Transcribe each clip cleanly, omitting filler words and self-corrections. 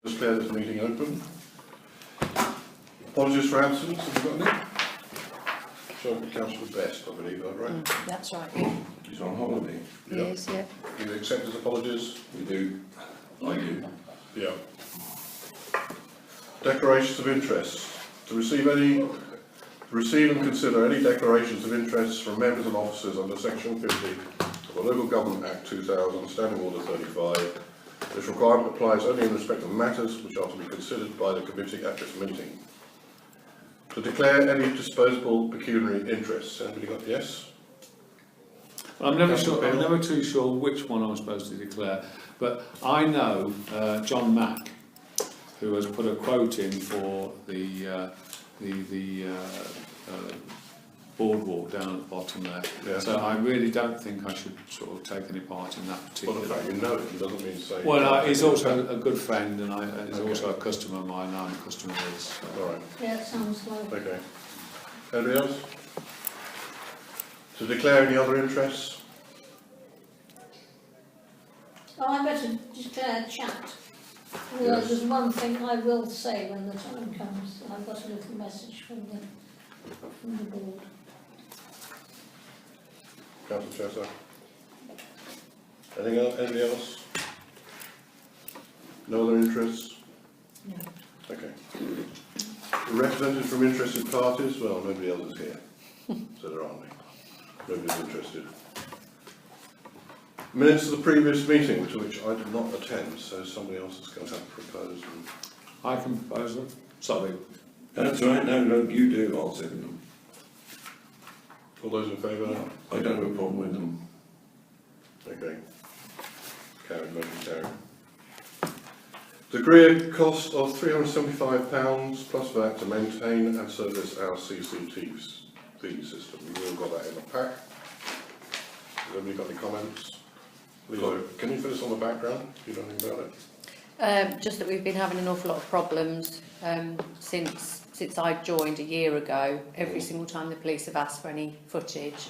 Declare this meeting open. Apologies for absence, have you got any? So Councillor Best, I believe, is that right? That's right. He's on holiday. He is, yeah. Do you accept his apologies? We do. I do. Yeah. Declarations of interest. To receive and consider any declarations of interest from members and officers under Section 50 of the Local Government Act 2000, Standing Order 35. This requirement applies only in respect of matters which are to be considered by the committee at this meeting. To declare any disposable pecuniary interests. Anybody got yes? Well, I'm never too sure which one I'm supposed to declare, but I know John Mack, who has put a quote in for the boardwalk down at the bottom there. Yeah. So I really don't think I should sort of take any part in that Well, particular. the fact you know it doesn't mean to say. Well, he's also a good friend, and he's also a customer of mine. I'm a customer of his. So. All right. Yeah, it sounds like. Okay. Anybody else? To declare any other interests? Oh, I better declare chat. Well, Yes. there's one thing I will say when the time comes. I've got a little message from the board. Councillor Chester? Anything else? Anybody else? No other interests? No. Okay. Representatives from interested parties? Well, nobody else is here, so there aren't any. Nobody's interested. Minutes of the previous meeting, to which I did not attend, so somebody else is going to have to propose them. I can propose them. Sorry. That's right. No, you do. I'll second them. All those in favour? I don't have a problem with them. Okay. Carried, motion carried. To agree a cost of £375 plus VAT to maintain and service our CCTV system. We've all got that in the pack. Has anybody got any comments? Leo, can you fill us on the background? Do you know anything about it? Just that we've been having an awful lot of problems since I joined a year ago. Every single time the police have asked for any footage,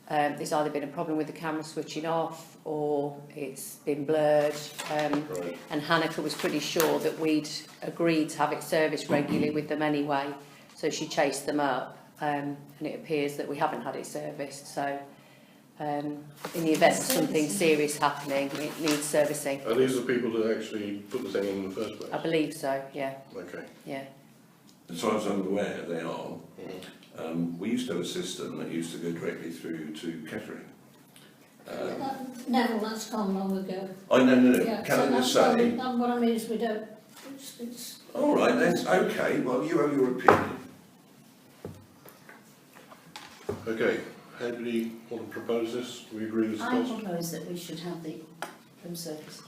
there's either been a problem with the camera switching off or it's been blurred. Right. And Hanneke was pretty sure that we'd agreed to have it serviced regularly with them anyway, so she chased them up, and it appears that we haven't had it serviced. So in the event of something serious happening, it needs servicing. Are these the people that actually put the thing in the first place? I believe so, yeah, Okay. yeah. As far as I'm aware, they are. We used to have a system that used to go directly through to Kettering. Neville, that's gone long ago. No. Yeah, Can I just that's say? what I mean is we don't. It's All right, then. Okay. Well, you have your opinion. Okay. Anybody want to propose this? Do we agree this I cost? propose that we should have the home service.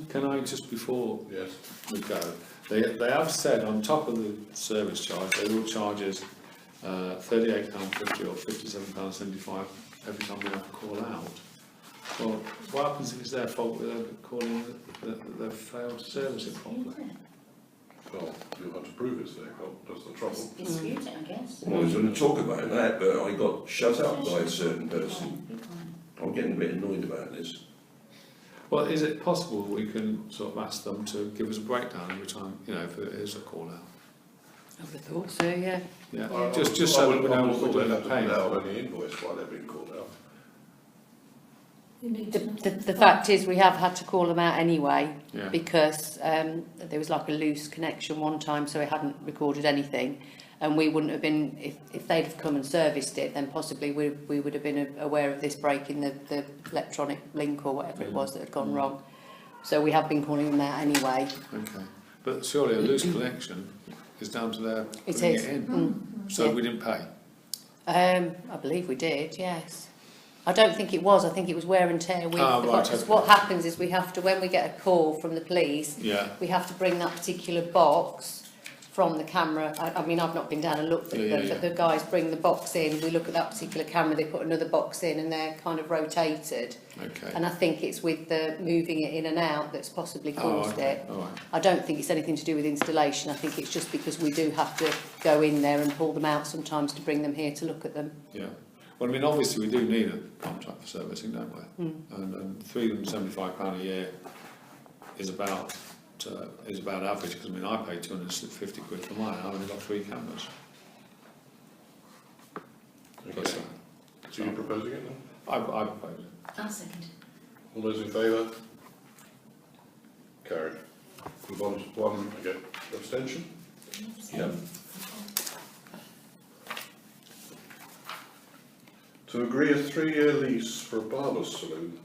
Can I just before Yes. we go? They have said on top of the service charge they will charge us £38.50 or £57.75 every time we have to call out. Well, what happens if it's their fault with them calling that they've failed to service it properly? Well, you'll have to prove it's their fault. That's the trouble. Dispute it, I guess. Well, I was going to talk about that, but I got shut up by a certain person. I'm getting a bit annoyed about this. Well, is it possible we can sort of ask them to give us a breakdown every time, if it is a call out? I would have thought so, yeah. Yeah, I just so that we know what we're we're have to paying put out for. on the invoice while they're being called out. you need to know. The fact is we have had to call them out anyway, Yeah. because there was like a loose connection one time, so it hadn't recorded anything, and we wouldn't have been, if they'd have come and serviced it, then possibly we would have been aware of this break in the electronic link or whatever it was that had gone wrong. So we have been calling them out anyway. Okay, but surely a loose connection is down to their It putting is. it in. So Yeah. we didn't pay. I believe we did, yes. I don't think it was. I think it was wear and tear with. Ah, right, because okay. what happens is we have to, when we get a call from the police, Yeah. we have to bring that particular box from the camera. I mean, I've not been down and looked at Yeah, them, but the guys bring the box in, we look at that particular camera, they put another box in and they're kind of rotated. Okay. And I think it's with the moving it in and out that's possibly caused okay. it. All right. I don't think it's anything to do with installation. I think it's just because we do have to go in there and pull them out sometimes to bring them here to look at them. Yeah. Well, I mean, obviously we do need a contract for servicing, don't we? And £375 a year is about is about average, because I mean I paid 250 quid for mine, I've only got 3 cameras. Plus Okay. that. So you're proposing it then? I propose it. I'll second. All those in favour? Carried. With one again, abstention? Yeah. To agree a 3-year lease for a barber's salon,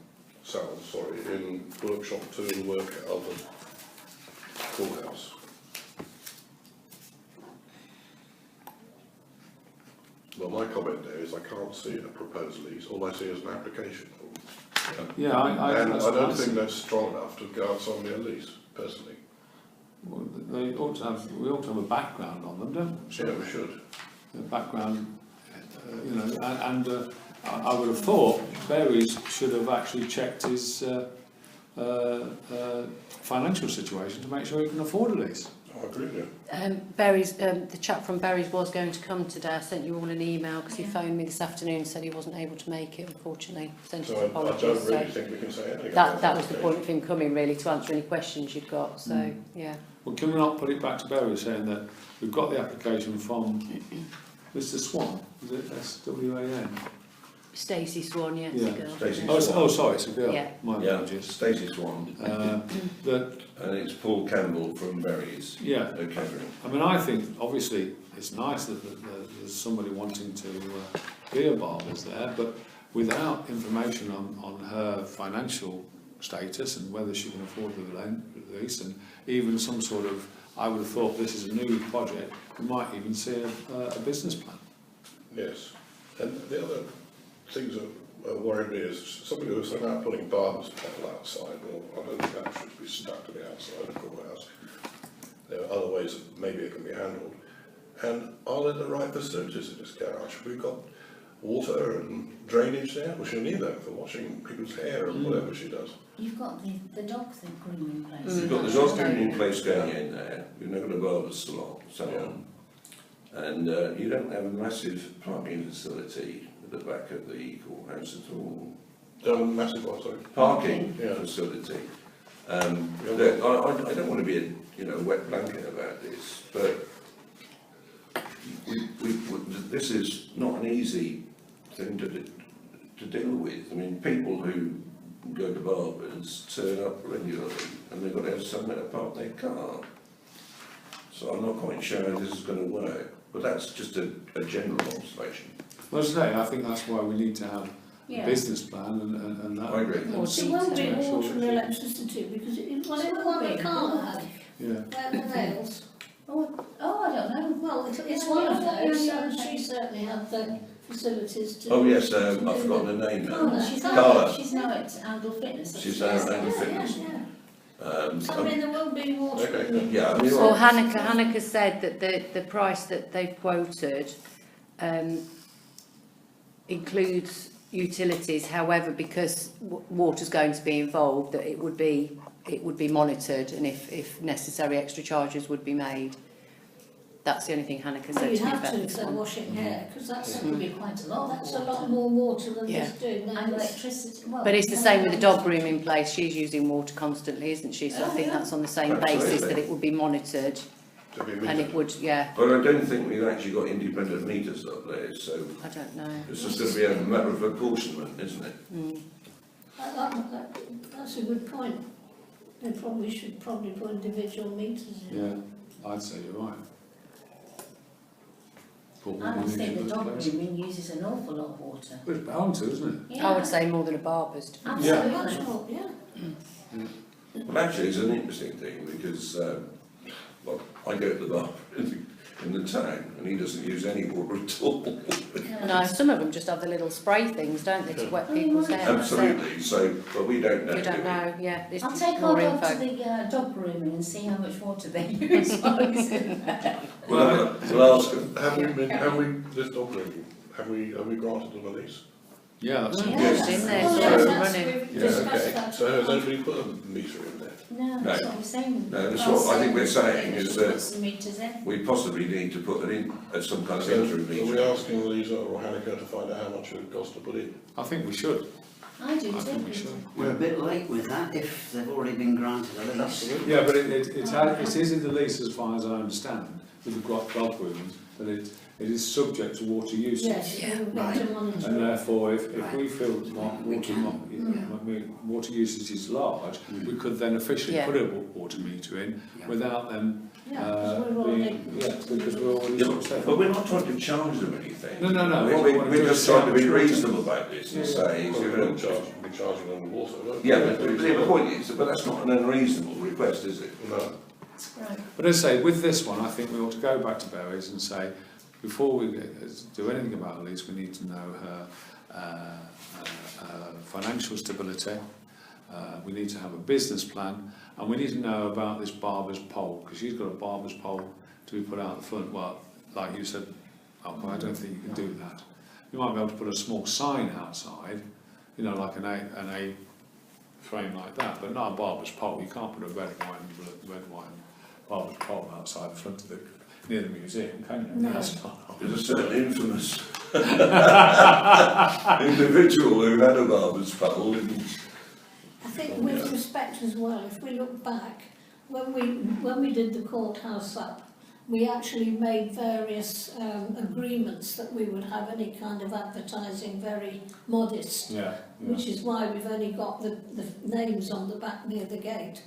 in Workshop 2 and work at Alton Courthouse. Well, my comment there is I can't see a proposed lease, all I see is an application form. Yeah, And I that's don't what think see. that's strong enough to go outside me a lease, personally. Well, we ought to have a background on them, don't we? Yeah, we should. A background, you know, and I would have thought Berries should have actually checked his financial situation to make sure he can afford a lease. I agree with you. Berries, the chap from Berries was going to come today. I sent you all an email because he phoned me this afternoon and said he wasn't able to make it, unfortunately. Sent his So I apologies. don't really So think we can say anything that about that was the application. point of him coming, really, to answer any questions you've got. So yeah. Well, can we not put it back to Berries saying that we've got the application from Mr. Swan, is it SWAN? Stacey Swan, yeah, Yeah. it's a girl. Stacey Oh, Swan. oh, sorry, it's a girl. Yeah. My Yeah, apologies. Stacey Swan, That, and it's Paul Campbell from Berries. yeah, Okay. I mean, I think obviously it's nice that there's somebody wanting to be a barber's there, but without information on her financial status and whether she can afford the lease, and even some sort of, I would have thought this is a new project, we might even see a business plan. Yes. And the other things that worry me is somebody who's about putting barber's pole outside. Well, I don't think that should be stuck to the outside of the courthouse. There are other ways that maybe it can be handled. And are there the right facilities in this garage? We've got water and drainage there. Well, she'll need that for washing people's hair and whatever she does. You've got the dog thing grooming place. You've got the dog grooming place going in there, you've now got a barber's salon, and you don't have a massive parking facility at the back of the courthouse at all. Done a massive what, sorry? Parking Yeah. facility. Look, I don't want to be a wet blanket about this, but this is not an easy thing to deal with. I mean, people who go to barbers turn up regularly and they've got to have somewhere to park their car. So I'm not quite sure how this is going to work, but that's just a general observation. Well, as I say, I think that's why we need to have a Yeah. business plan and that. I agree. More There will be detail. water and electricity because it Well, was it the will one be, that can't won't have. it? Yeah. Where the nails. Oh, I don't know. Well, it's Yeah, one of yeah, those, yeah, and yeah. she certainly had the facilities to. Oh yes, I've forgotten her name now. Carla. Carla. She's now at Angle Fitness. She's now at Angle Yeah, Fitness. yeah. So I mean, there will be water. Okay. Yeah, I mean, Well, Hanneke said that the price that they've quoted includes utilities. However, because water's going to be involved, that it would be monitored, and if necessary, extra charges would be made. That's the only thing Hanneke Well, said you'd to me have about to if this they're one. washing hair, because that's That would be quite a lot. that's a lot more water than Yeah. just doing that. And electricity. Well, But it's the same with the dog grooming place. She's using water constantly, isn't she? So I Oh, think yeah. that's on the same Absolutely. basis, that it would be monitored, To be and metered. it would, yeah. but I don't think we've actually got independent meters up there, so I don't know. it's just going to be a matter of apportionment, isn't it? That's a good point. They should put individual meters in. Yeah, I'd say you're right. Paul, I would you think should the dog place. grooming uses an awful lot of water. Well, it's bound to, isn't it? I would say more than a barber's. Absolutely. Much more, yeah. Well, actually, it's an interesting thing because, well, I go to the bar in the town and he doesn't use any water at all. No, some of them just have the little spray things, don't they, to wet people's hair. Absolutely. So, but we don't know. So you do don't we? know, yeah. There's I'll take more our dog to info. the dog grooming and see how much water they use. We'll ask them. Have we, this dog grooming, have we granted them a lease? Yeah, that's Yeah. It's in there, Oh, so yes, it's that's- running. we've Yeah, discussed okay. that. So has anybody put a meter in there? No, that's what we're saying. No, that's what I think we're saying is that Put some meters in. we possibly need to put it in at some kind of So interim are we meter. asking Lisa or Hanneke to find out how much it would cost to put in? I think we should. I do I too. think we should. We're a bit late with that if they've already been granted a lease. Absolutely. Yeah, but it is in the lease as far as I understand, with the golf rooms, that it is subject to water usage. Yes, Yeah, we'll get right. to monitor And it. therefore, if Right. we feel We can. water usage is large, we could then officially Yeah. put a water meter in Yeah. without them Yeah, because we're already, because we're already Yeah, sort of said. but we're not trying to charge them anything. No. We're just trying to be reasonable about this and say, Well, you we know, won't be charging them water, won't we? yeah, but the point is, but that's not an unreasonable request, is it? No. Right. But as I say, with this one, I think we ought to go back to Berries and say, before we do anything about the lease, we need to know her financial stability. We need to have a business plan, and we need to know about this barber's pole, because she's got a barber's pole to be put out the front. Well, like you said, I don't think you can do that. You might be able to put a small sign outside, you know, like an A frame like that, but not a barber's pole. You can't put a red, white barber's pole outside the front of the near the museum, can you? No. That's not. There's a certain infamous individual who had a barber's pole and I think with respect as well, if we look back, when we did the courthouse up, we actually made various agreements that we would have any kind of advertising very modest, Yeah. which is why we've only got the names on the back near the gate,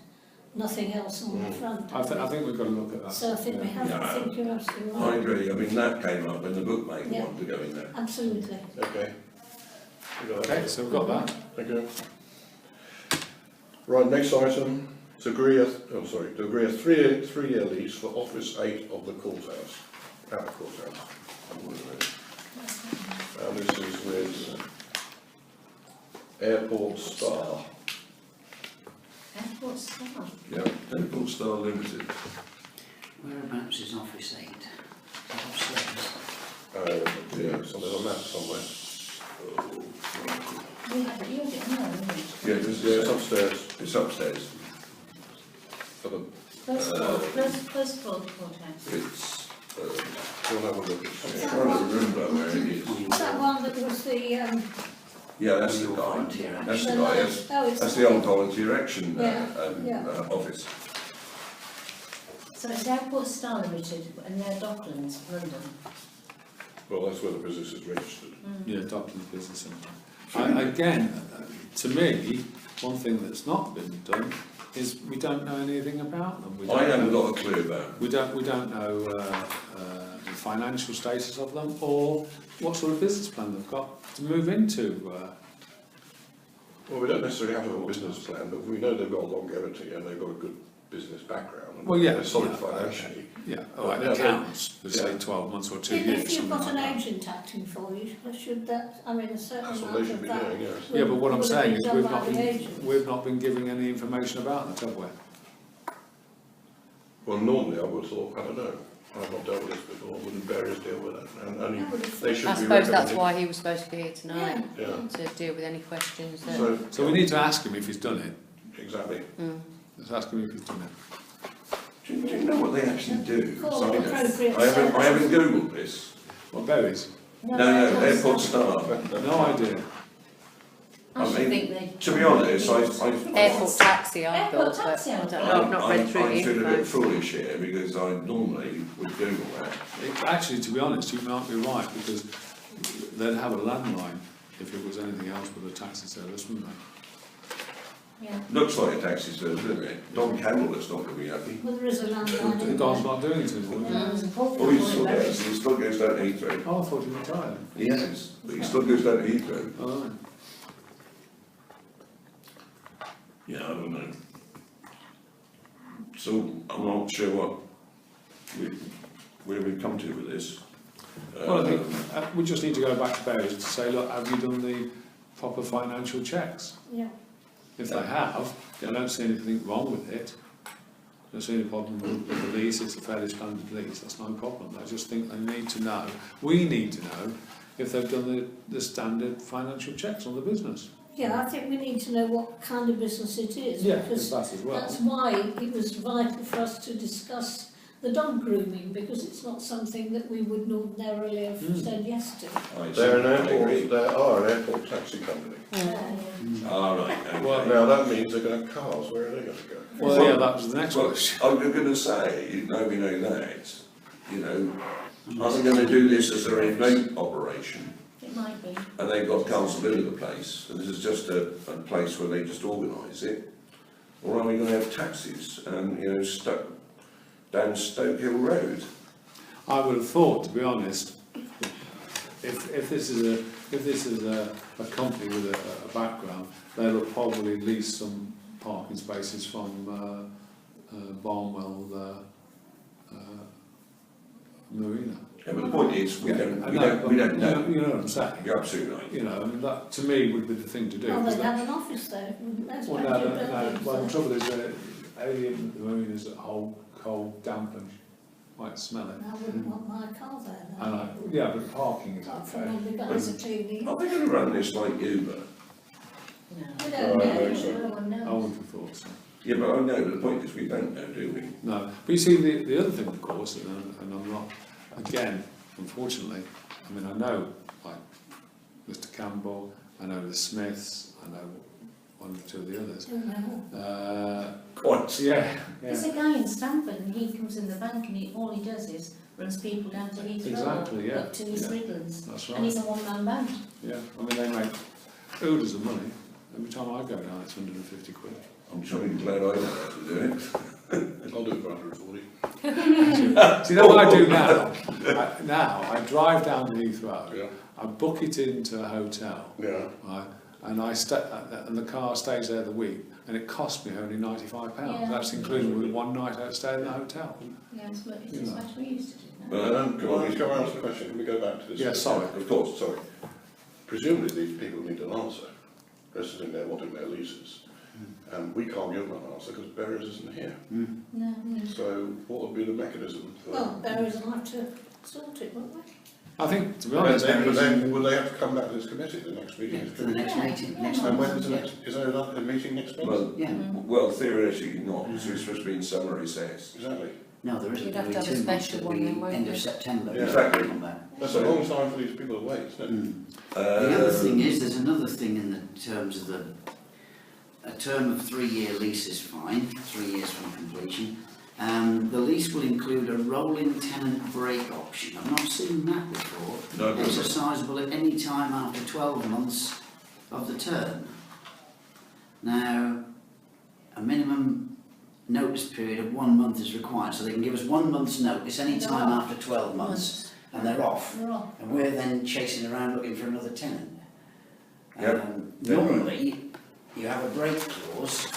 nothing else on the front. I think we've got to look at that. So I think we have, I think you're absolutely I right. agree. I mean, that came up when the bookmaker Yeah. wanted to go in there. Absolutely. Okay. We got Okay, that. so we've got that. Thank you. Right, next item, to agree a three-year lease for Office 8 of the courthouse, at the courthouse. And this is with Airport Star. Airport staff. Yeah, Temple Star Limited. Whereabouts is Office 8? Upstairs. Yeah, so there's a map somewhere. We have a building, no, Yeah, this Yeah, it's is, upstairs. it's upstairs. For the, first floor courthouse. It's, we'll have a look. I'm trying to remember where it is. Is that one that was the, Yeah, that's the guy. Volunteer That's the the guy, nice- yes. oh, it's That's the old volunteer action Yeah. office. So it's Airport Star Limited, and they're Docklands, London. Well, that's where the business is registered. Yeah, Docklands Business Centre. Again, to me, one thing that's not been done is we don't know anything about them. We I don't haven't know- got a clue about. We don't know the financial status of them or what sort of business plan they've got to move into. Well, we don't necessarily have a business plan, but we know they've got longevity and they've got a good business background. And Well, yeah, they're solid yeah, financially. Yeah, all right, Yeah, accounts, yeah. say 12 months or 2 if years, you've something got like an that. agent acting for you, should that, I mean, a certain That's what amount they should of be that. doing, yes. Yeah, but what I'm would have saying been is done by the agent. we've not been giving any information about that, have we? Well, normally I would have thought, I don't know, I've not dealt with this before, wouldn't Barriers deal with it? And only I would have they thought- should I be suppose that's recommended. why he was supposed to be here tonight, Yeah, to deal with any questions that... So we need to ask him if he's done it. exactly. Let's ask him if he's done it. Do you know what they actually do? Call Sorry, it appropriate I haven't Googled this. What, berries? No, Airport Star. No idea. I should I mean, think they. To be honest, Airport taxi, I Airport thought, taxi, I but I thought. don't know, I've not read through I the feel a bit info. foolish here because I normally would Google that. Actually, to be honest, you might be right, because they'd have a landline if it was anything else but a taxi service, wouldn't they? Yeah. Looks like a taxi service, doesn't it? Don Campbell is not going to be happy. Well, there is a landline The in guy's there. not doing it anymore. No, there's a pub Oh, he there, still very- does. He still goes down to Heathrow. Oh, I thought he retired. He has, but he still goes down to Heathrow. Oh, right. Yeah, I don't know. So I'm not sure where we've come to with this. Well, I think we just need to go back to Berries to say, look, have you done the proper financial checks? Yeah. If they have, I don't see anything wrong with it. I don't see any problem with the lease, it's a fairly standard lease, that's no problem. I just think they need to know, we need to know, if they've done the standard financial checks on the business. Yeah, I think we need to know what kind of business it is. Yeah, because that as well. that's why it was vital for us to discuss the dog grooming, because it's not something that we would ordinarily have said yes to. They're an airport, they are an airport taxi company. All right, okay. Well, Now that means they're going to have cars, where are they going to go? Well, yeah, that was the next Well, question. I'm going to say, now we know that, you know, are they going to do this as a remote operation? It might be. And they've got council in the place, and this is just a place where they just organise it? Or are we going to have taxis, you know, down Stoke Hill Road? I would have thought, to be honest, if this is a company with a background, they'll have probably leased some parking spaces from Barnwell Marina. Yeah, but the point is, we don't know. You know what I'm saying? You're absolutely right. You know, I mean, that to me would be the thing to do. Well, because they'd that- have an office there, wouldn't they? well, well, the trouble is that the marina is cold, damp, and quite smelly. I wouldn't want my car there now. And yeah, but parking is Apart from okay. all the guys are cleaning. Are they going to run this like Uber? No. We No, don't I know. think so. No one I knows. wouldn't have thought so. Yeah, but I know, but the point is we don't know, do we? No, but you see, the other thing, of course, and I'm not, again, unfortunately, I mean, I know, like, Mr Campbell, I know the Smiths, I know one or two of the others. Don't know. Quite. Yeah, There's yeah, a guy in Stamford and he comes in the bank and all he does is runs people down to Heathrow. Exactly, yeah, Up to East yeah. Midlands. that's And he's right, a one-man band. yeah, I mean, they make oodles of money, every time I go down it's 150 quid. I'm jolly glad I know how to do it. I'll do it for 140. See, that's what I do now. Now, I drive down to Heathrow, Yeah. I book it into a hotel, Yeah. right, and and the car stays there the week, and it costs me only £95. Yeah. That's included with one night out stay in the hotel. Yeah, it's what You know. we used to do now. But, Can I go ask a question? Can we go back to this? Yeah, sorry. Of course, sorry. Presumably these people need an answer. They're sitting there wanting their leases. And we can't give them an answer because Berries isn't here. No. So what would be the mechanism for... Well, Barry's will have to sort it, won't they? I think, to be But honest, then would they have to come back to this committee, the next meeting? Yeah, is for the next meeting, next And when month. is the next, is there a meeting next month? well, Yeah, well, theoretically not, because we're supposed to be in summer recess. Exactly. no, there isn't, You'd have there'll to be have a 2 months, special it'll one be then, won't end you? of September. Yeah. Exactly. Come back. That's a long time for these people to wait, isn't it? The other thing is, there's another thing in the terms of a term of 3-year lease is fine, 3 years from completion. The lease will include a rolling tenant break option. I've not seen that before. No, no. Exercisable at any time after 12 months of the term. Now, a minimum notice period of 1 month is required, so they can give us 1 month's notice any time after 12 months, and they're off. They're off. And we're then chasing around looking for another tenant. Yep. Normally, you have a break clause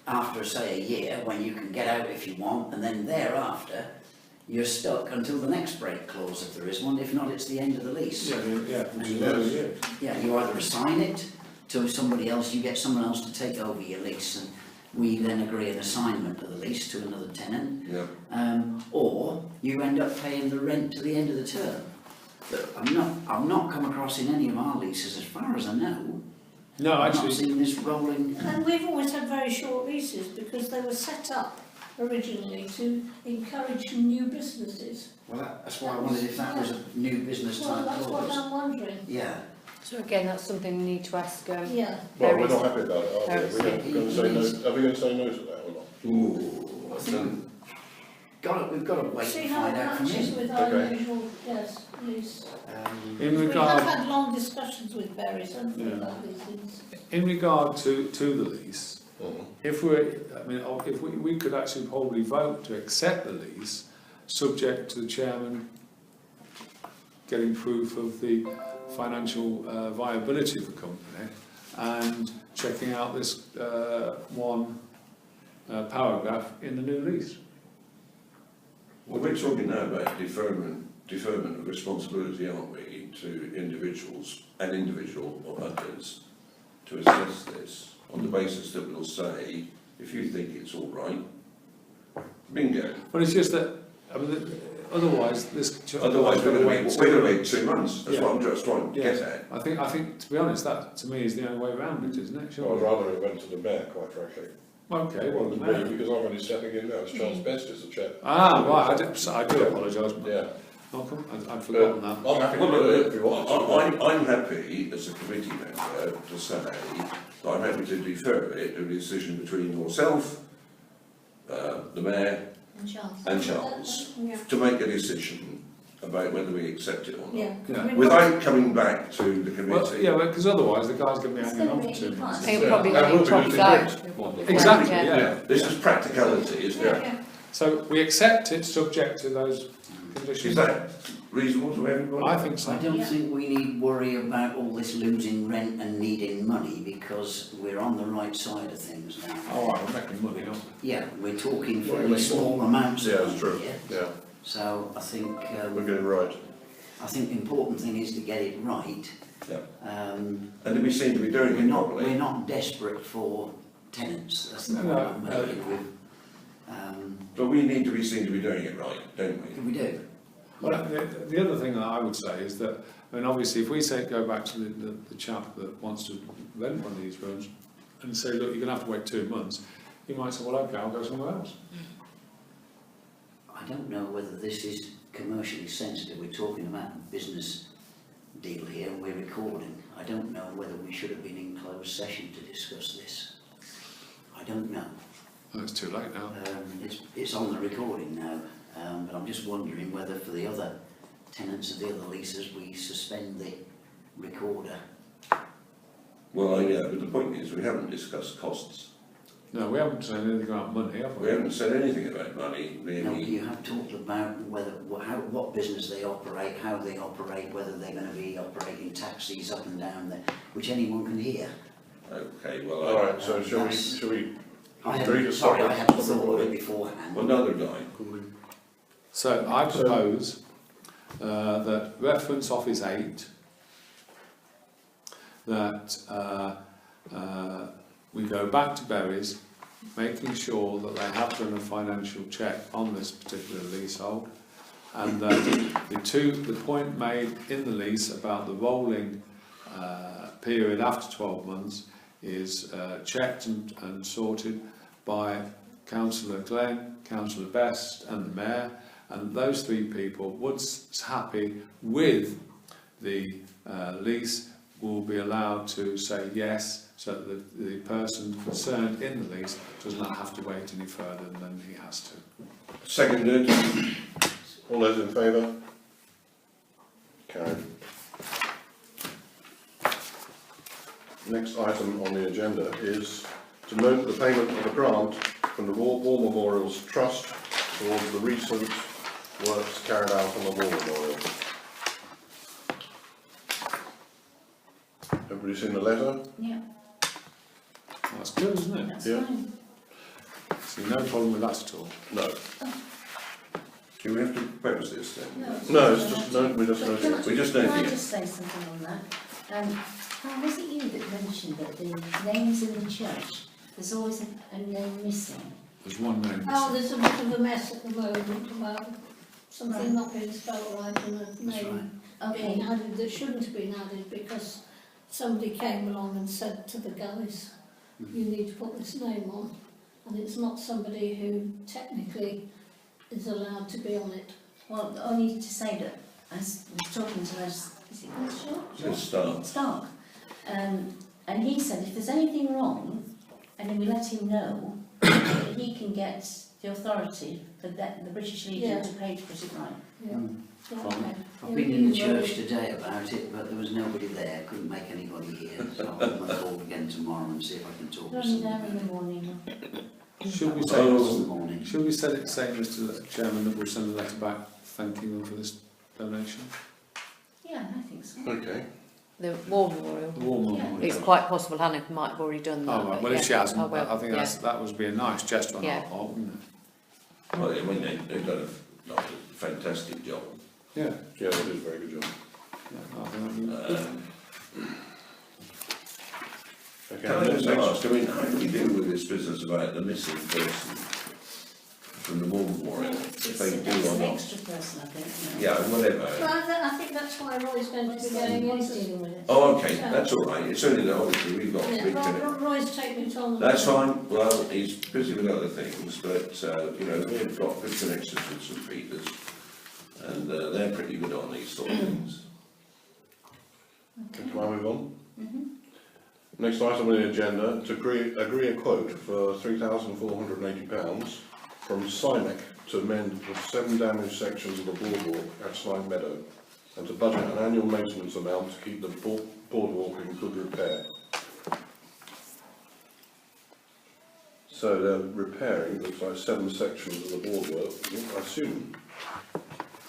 after, say, a year, when you can get out if you want, and then thereafter, you're stuck until the next break clause, if there is one. If not, it's the end of the lease. yeah, which is Yes. another year. Yeah, you either assign it to somebody else, you get someone else to take over your lease, and we then agree an assignment of the lease to another tenant, Yeah. or you end up paying the rent to the end of the term. But I've not come across in any of our leases, as far as I know, No, I've not actually, seen this rolling. And we've always had very short leases because they were set up originally to encourage new businesses. Well, that's why I wondered if that was a new business Well, type that's what clause. I'm wondering. Yeah. So again, that's something we need to ask. Yeah. Well, we're Berries. not happy about it, are we? Berries. Are we going to say no, are we going to say no to that or not? Ooh, I don't- We've got to wait See and how find it out from matches him. with our Okay. usual, yes, lease. in We have regard, had long discussions with Berries, haven't we, Yeah. about these things? in regard to the lease, Mhm. if we could actually probably vote to accept the lease, subject to the chairman getting proof of the financial viability of the company and checking out this one paragraph in the new lease. Well, we're talking now about deferment of responsibility, aren't we, to individuals, an individual or others, to assess this on the basis that we'll say, if you think it's all right, bingo. But it's just that, I mean, otherwise this. Otherwise, we're going to wait 2 months. That's Yeah. what I'm just trying to Yeah. get at. I think, to be honest, that to me is the only way around it, isn't it? Well, I'd Surely. rather it went to the mayor, quite frankly. Okay, well, Me, no. because I'm only stepping in now, it's Charles Best is the chair. Ah, right, I do apologise, Yeah. Malcolm, I'd forgotten that. I'm happy to Well, do it if you want. I'm happy as a committee member to say that I'm happy to defer it to a decision between yourself, the mayor And Charles. and Charles, Yeah. to make a decision about whether we accept it or not. Yeah. 'cause Yeah. we're not- Without coming back to the Well, committee. yeah, because otherwise the guy's going to be It's hanging gonna on be- for 2 you months. can't- He'll probably, that will be probably different. go. Exactly, Yeah. yeah. This is practicality, isn't it? Yeah. So we accept it subject to those conditions. Is that reasonable to everybody? I think so. I don't Yeah. think we need worry about all this losing rent and needing money, because we're on the right side of things now. All right, we're making money, aren't we? Yeah, we're talking Well, fairly we- small amounts Yeah, of it's money true, here. yeah, So I think, we're getting right. I think the important thing is to get it right. Yeah. Um, And we seem to be doing we're it not, properly. we're not desperate for tenants, that's the No, point no, I'm making with, But we need to be seen to be doing it right, don't we? we do. Well, the other thing that I would say is that, I mean, obviously, if we say, go back to the chap that wants to rent one of these rooms and say, look, you're going to have to wait 2 months, he might say, well, okay, I'll go somewhere else. I don't know whether this is commercially sensitive. We're talking about a business deal here and we're recording. I don't know whether we should have been in closed session to discuss this. I don't know. Oh, it's too late now. It's on the recording now, but I'm just wondering whether for the other tenants of the other leases we suspend the recorder. Well, yeah, but the point is, we haven't discussed costs. No, we haven't said anything about money, have We we? haven't said anything about money, No, really. you have talked about whether what business they operate, how they operate, whether they're going to be operating taxis up and down there, which anyone can hear. Okay, well, All right, so shall we I agree to hadn't, stop sorry, I it? hadn't thought of it beforehand. well, another guy. So I propose that reference Office 8, that we go back to Berries, making sure that they have done a financial check on this particular leasehold, and that the point made in the lease about the rolling period after 12 months is checked and sorted by Councillor Glenn, Councillor Best and the Mayor, and those 3 people, once happy with the lease, will be allowed to say yes, so that the person concerned in the lease does not have to wait any further than he has to. Seconded. All those in favour? Carried. Next item on the agenda is to note the payment of a grant from the War Memorials Trust towards the recent works carried out on the War Memorial. Everybody seen the letter? Yeah, That's good, isn't it? that's Yeah. fine. See, no problem with that at all. No. Do we have to propose this then? No, it's just, no, we just But can noted. We just Can I noted it. just say something on that? How was it you that mentioned that the names in the church, there's always a name missing? There's one name Oh, missing. there's a bit of a mess at the moment about something Right. not being spelled right and a That's name right. being Okay, added that shouldn't have been added because somebody came along and said to the guys, you need to put this name on. And it's not somebody who technically is allowed to be on it. well, only to say that I was talking to us, is it Just start. Stark, and he said if there's anything wrong, and then we let him know, that he can get the authority for the British Legion Yeah. to pay to put it right. Yeah. Mm. Yeah, Fine. okay. I've been in the church today about it, but there was nobody there, couldn't make anybody here, so I'll give them a call again tomorrow and see if I can talk to Running down somebody. in the morning. Should we That say, was in the morning. should we say, Mr. Chairman, that we'll send a letter back thanking them for this donation? Yeah, I think so. Okay. The War Memorial. The War Yeah. Memorial. It's quite possible Hannah might have already done that. Oh, right. but Well, if yeah, she hasn't, I will, I think yeah. that would be a nice gesture on Yeah. our part, wouldn't it? Well, I mean, they've done a fantastic job. Yeah. Yeah, they did a very good job. Yeah, I think that'd be good. Okay, Can I just next- ask, I mean, how do we deal with this business about the missing person? from the Morgan Warren. If they do That's or an not. extra person, I think. Yeah, whatever. Well, I think that's why Roy's going to be going Roy's into. dealing with it. Oh, okay, that's all right. It's only that obviously we've got Yeah, big Roy's taking it on. That's fine. Well, he's busy with other things, but you know, we've got good connections with St Peters, and they're pretty good on these sort of things. Can I move on? Mhm. Next item on the agenda, to agree a quote for £3,480 from CIMEC to amend the 7 damaged sections of the boardwalk at Slide Meadow, and to budget an annual maintenance amount to keep the boardwalk in good repair. So they're repairing, looks like 7 sections of the boardwalk, I assume.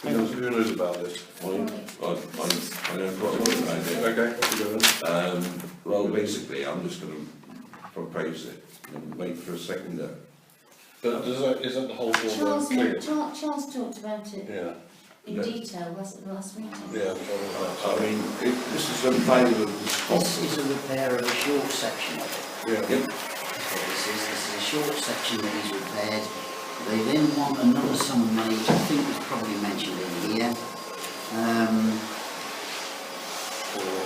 Who knows about this? Well, I know quite a lot about it. Okay, off you go then. Well, basically, I'm just going to propose it and wait for a seconder. But is that the whole boardwalk Charles, clear? Charles talked about it Yeah. in detail, wasn't it, the last meeting? Yeah. I mean, this is a favour of the spot. This is a repair of a short section of it. Yeah. Yep. That's what this is. This is a short section that is repaired. They then want another sum of money, which I think was probably mentioned in here. Or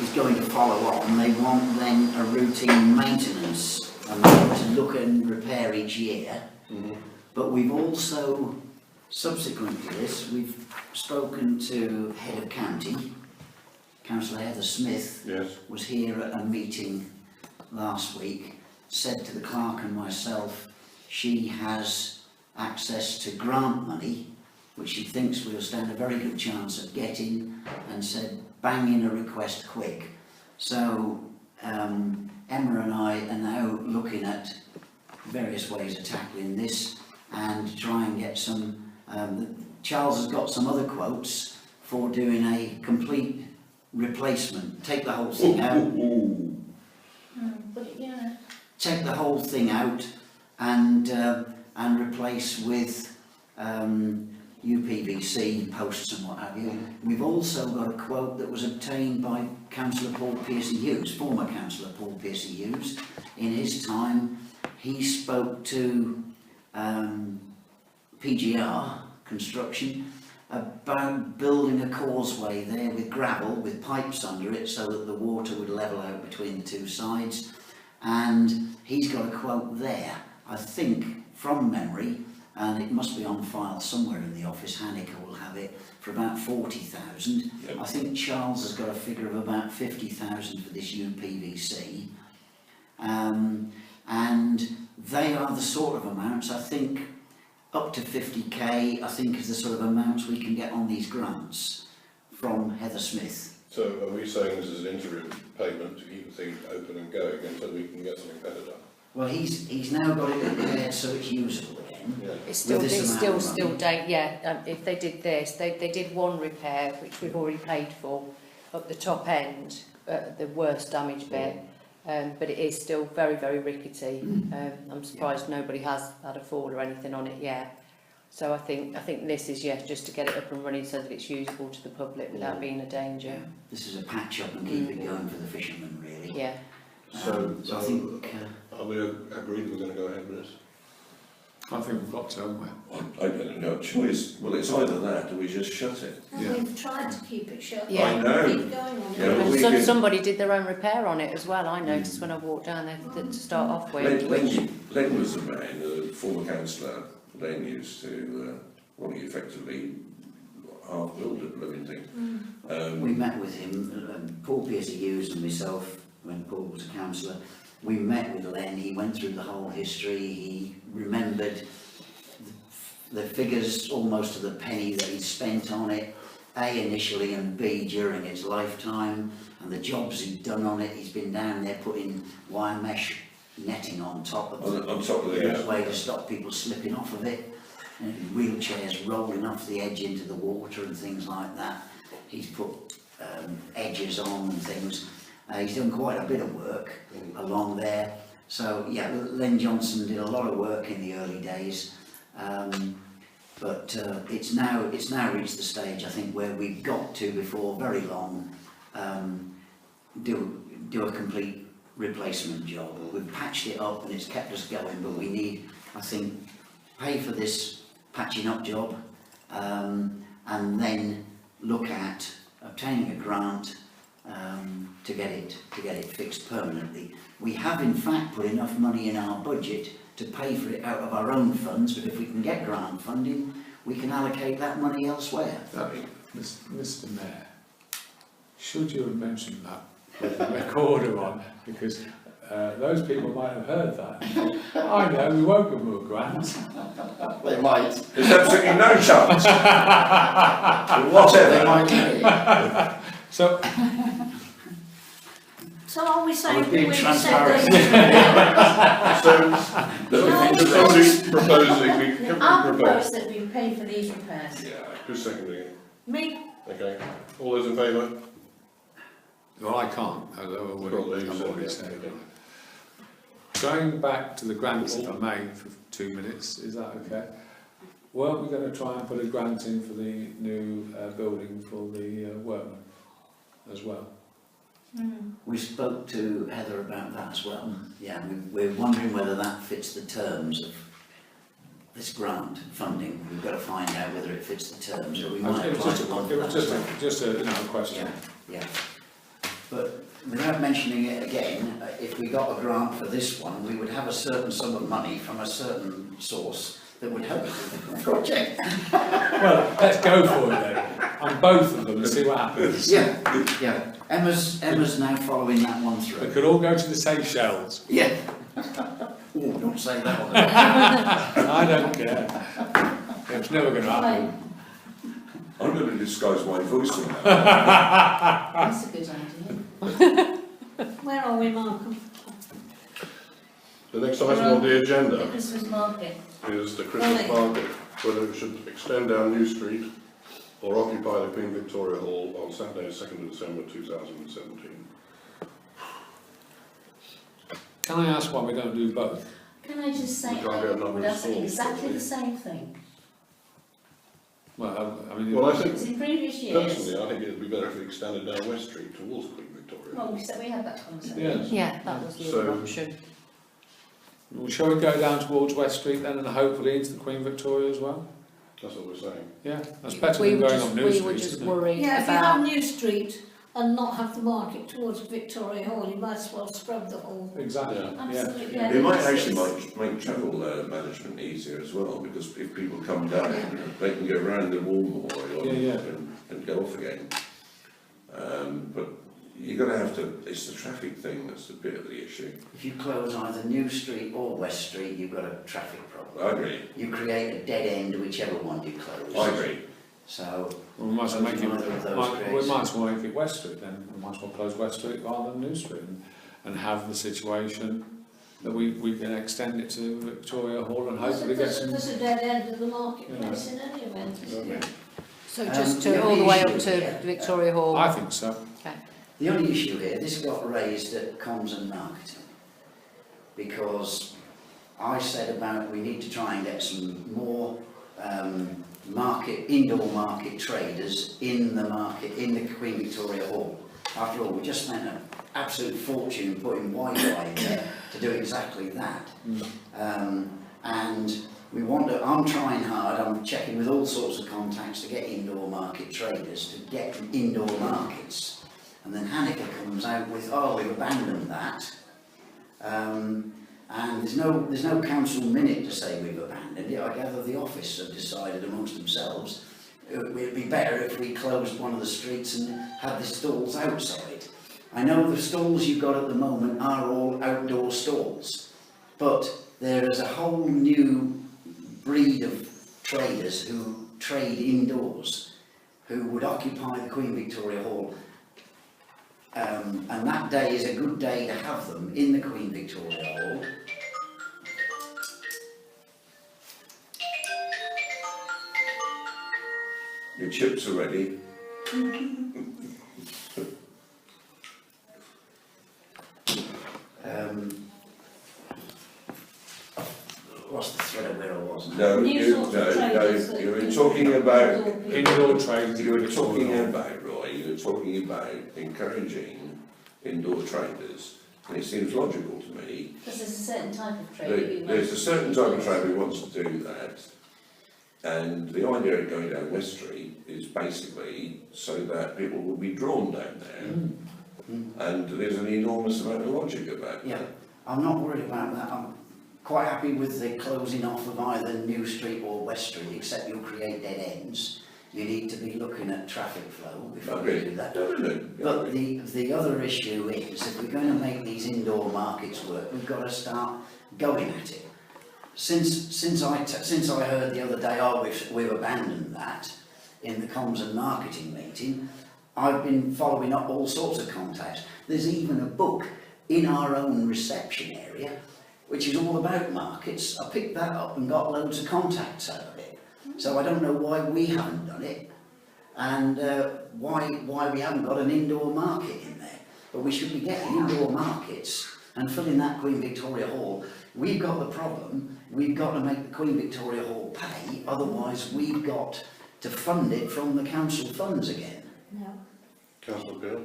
is going to follow on. They want then a routine maintenance amount to look and repair each year. But we've also, subsequent to this, we've spoken to Head of County, Councillor Heather Smith, Yes. was here at a meeting last week, said to the clerk and myself, she has access to grant money, which she thinks we'll stand a very good chance of getting, and said, bang in a request quick. So Emma and I are now looking at various ways of tackling this and try and get some, Charles has got some other quotes for doing a complete replacement, take the whole thing out, But yeah, take the whole thing out and replace with UPVC posts and what have you. We've also got a quote that was obtained by Councillor Paul Piercy Hughes, former Councillor Paul Piercy Hughes. In his time, he spoke to PGR Construction about building a causeway there with gravel, with pipes under it, so that the water would level out between the two sides. And he's got a quote there, I think, from memory, and it must be on file somewhere in the office, Hanika will have it, for about 40,000. Yep. I think Charles has got a figure of about 50,000 for this UPVC. And they are the sort of amounts, I think, up to 50k, I think, is the sort of amounts we can get on these grants from Heather Smith. So are we saying this is an interim payment to keep the thing open and going until we can get something better done? Well, he's now got it repaired so it's usable again. Yeah. It's still, With this it's amount still, of money. if they did this, they did one repair, which we've already paid for, up the top end, the worst damaged bit, but it is still very, very rickety. I'm surprised nobody has had a fall or anything on it yet. So I think this is, just to get it up and running so that it's usable to the public without being a danger. This is a patch up and keep it going for the fishermen, really. Yeah. So, So I think are we agreed we're going to go ahead with this? I think we've got to, haven't we? I don't know, choice. Well, it's either that or we just shut it. And Yeah. we've tried to keep it shut. Yeah. I know. Keep going on it. Yeah, And we can- somebody did their own repair on it as well, I noticed when I walked down there to start off with. Len was the man, the former councillor. Len used to, he effectively half-built the blooming thing. we met with him, Paul Piercy Hughes and myself, when Paul was a councillor. We met with Len, he went through the whole history, he remembered the figures almost to the penny that he'd spent on it, A initially and B during his lifetime, and the jobs he'd done on it. He's been down there putting wire mesh netting on top of it. On top of the This way to stop people slipping off of it, and wheelchairs rolling off the edge into the water and things like that. He's put edges on and things. He's done quite a bit of work along there. So yeah, Len Johnson did a lot of work in the early days, but it's now reached the stage, I think, where we've got to, before very long, do a complete replacement job. We've patched it up and it's kept us going, but we need, I think, pay for this patching up job, and then look at obtaining a grant to get it fixed permanently. We have in fact put enough money in our budget to pay for it out of our own funds, but if we can get grant funding, we can allocate that money elsewhere. Mr. Mayor, should you have mentioned that with the recorder on, because those people might have heard that. I know, we won't give them a grant. They might. There's absolutely no chance. Whatever. They might get it. So, So are we saying was being we transparent. So, somebody's proposing, we can I propose. propose that we pay for these repairs. Yeah, who's seconding it? Me? Okay, all those in favour? well, I can't, I've already said Okay. it. Going back to the grants, if I may, for 2 minutes, is that okay? Weren't we going to try and put a grant in for the new building for the workmen as well? We spoke to Heather about that as well. Yeah, we're wondering whether that fits the terms of this grant funding. We've got to find out whether it fits the terms, or we might It was apply just for one a, for it that was as well. just a, you know, a question. Yeah, yeah. But without mentioning it again, if we got a grant for this one, we would have a certain sum of money from a certain source that would help us with the project. Well, let's go for it then, on both of them, and see what happens. Yeah, yeah. Emma's now following that one We through. could all go to the Seychelles. Yeah. Oh, don't say that one. I don't care. It's never going to happen. I'm going to disguise my voice from that. That's a good idea. Where are we, Malcolm? The next item on the The agenda Christmas market. is the Christmas market, whether it should extend down New Street or occupy the Queen Victoria Hall on Saturday, 2nd of December 2017. Can I ask why we don't do both? Can I just say, We can't get a number would of I say stalls, exactly probably. the same thing? Well, I mean, Well, I Because think, in previous years, personally, I think it'd be better if we extended down West Street towards Queen Victoria. well, we had that conversation. yes. Yeah, that was the So- other option. Well, shall we go down towards West Street then, and hopefully into the Queen Victoria as well? That's what we're saying. Yeah, that's better We than were going just, on New we Street, were just isn't it? worried Yeah, if you have about. New Street and not have the market towards Victoria Hall, you might as well scrub the hall. Exactly, Yeah. yeah. Absolutely. Yeah, It might it's- actually it's- make travel management easier as well, because if people come down, they can go round the Walmore Yeah. and go off again. But you're going to have to, it's the traffic thing that's a bit of the issue. If you close either New Street or West Street, you've got a traffic problem. I agree, You create a dead end whichever one you close. I agree. So, Well, we might as well make it, Either of those we creates- might as well make it West Street then, we might as well close West Street rather than New Street, and have the situation that we can extend it to Victoria Hall and hopefully get some. There's a dead end of the marketplace in any event. yeah. So just the to all only the way up issue- to Victoria Hall. I think so. Okay. The only issue here, this got raised at Comms and Marketing, because I said about we need to try and get some more indoor market traders in the market, in the Queen Victoria Hall. After all, we just spent an absolute fortune putting Wi-Fi there to do exactly that. And we want to, I'm trying hard, I'm checking with all sorts of contacts to get indoor market traders, to get indoor markets. And then Hanukkah comes out with, oh, we've abandoned that. And there's no council minute to say we've abandoned it. I gather the office have decided amongst themselves it would be better if we closed one of the streets and had the stalls outside. I know the stalls you've got at the moment are all outdoor stalls, but there is a whole new breed of traders who trade indoors, who would occupy the Queen Victoria Hall. And that day is a good day to have them in the Queen Victoria Hall. Your chips are ready. Lost the thread of where I was now. No, New you, sorts of traders that- you were talking about, Indoor trade. you were talking about, Roy, you were talking about encouraging indoor traders And it seems logical to me. Because there's a certain type of trade. that we There's a want certain to type of do. trade who wants to do that, and the idea of going down West Street is basically so that people will be drawn down there, and there's an enormous amount of logic about Yeah, that. I'm not worried about that. I'm quite happy with the closing off of either New Street or West Street, except you'll create dead ends. You need to be looking at traffic flow before you do that. No. But the other issue is, if we're going to make these indoor markets work, we've got to start going at it. Since I heard the other day, oh, we've abandoned that in the comms and marketing meeting, I've been following up all sorts of contacts. There's even a book in our own reception area, which is all about markets. I picked that up and got loads of contacts out of it. So I don't know why we haven't done it, and why we haven't got an indoor market in there. But we should be getting indoor markets and filling that Queen Victoria Hall. We've got the problem, we've got to make the Queen Victoria Hall pay, otherwise we've got to fund it from the council funds again. No. Councillor Peel?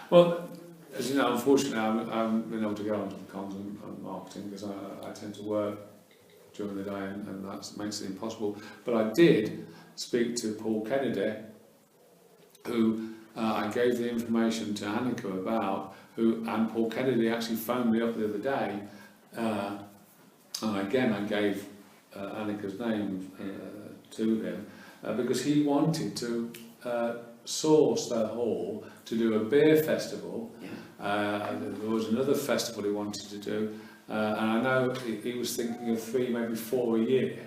Well, as you know, unfortunately, I haven't been able to go onto the comms and marketing because I tend to work during the day, and that makes it impossible. But I did speak to Paul Kennedy, who I gave the information to Annika about, and Paul Kennedy actually phoned me up the other day, and again I gave Annika's name to him, because he wanted to source the hall to do a beer festival. There was another festival he wanted to do, and I know he was thinking of 3, maybe 4 a year,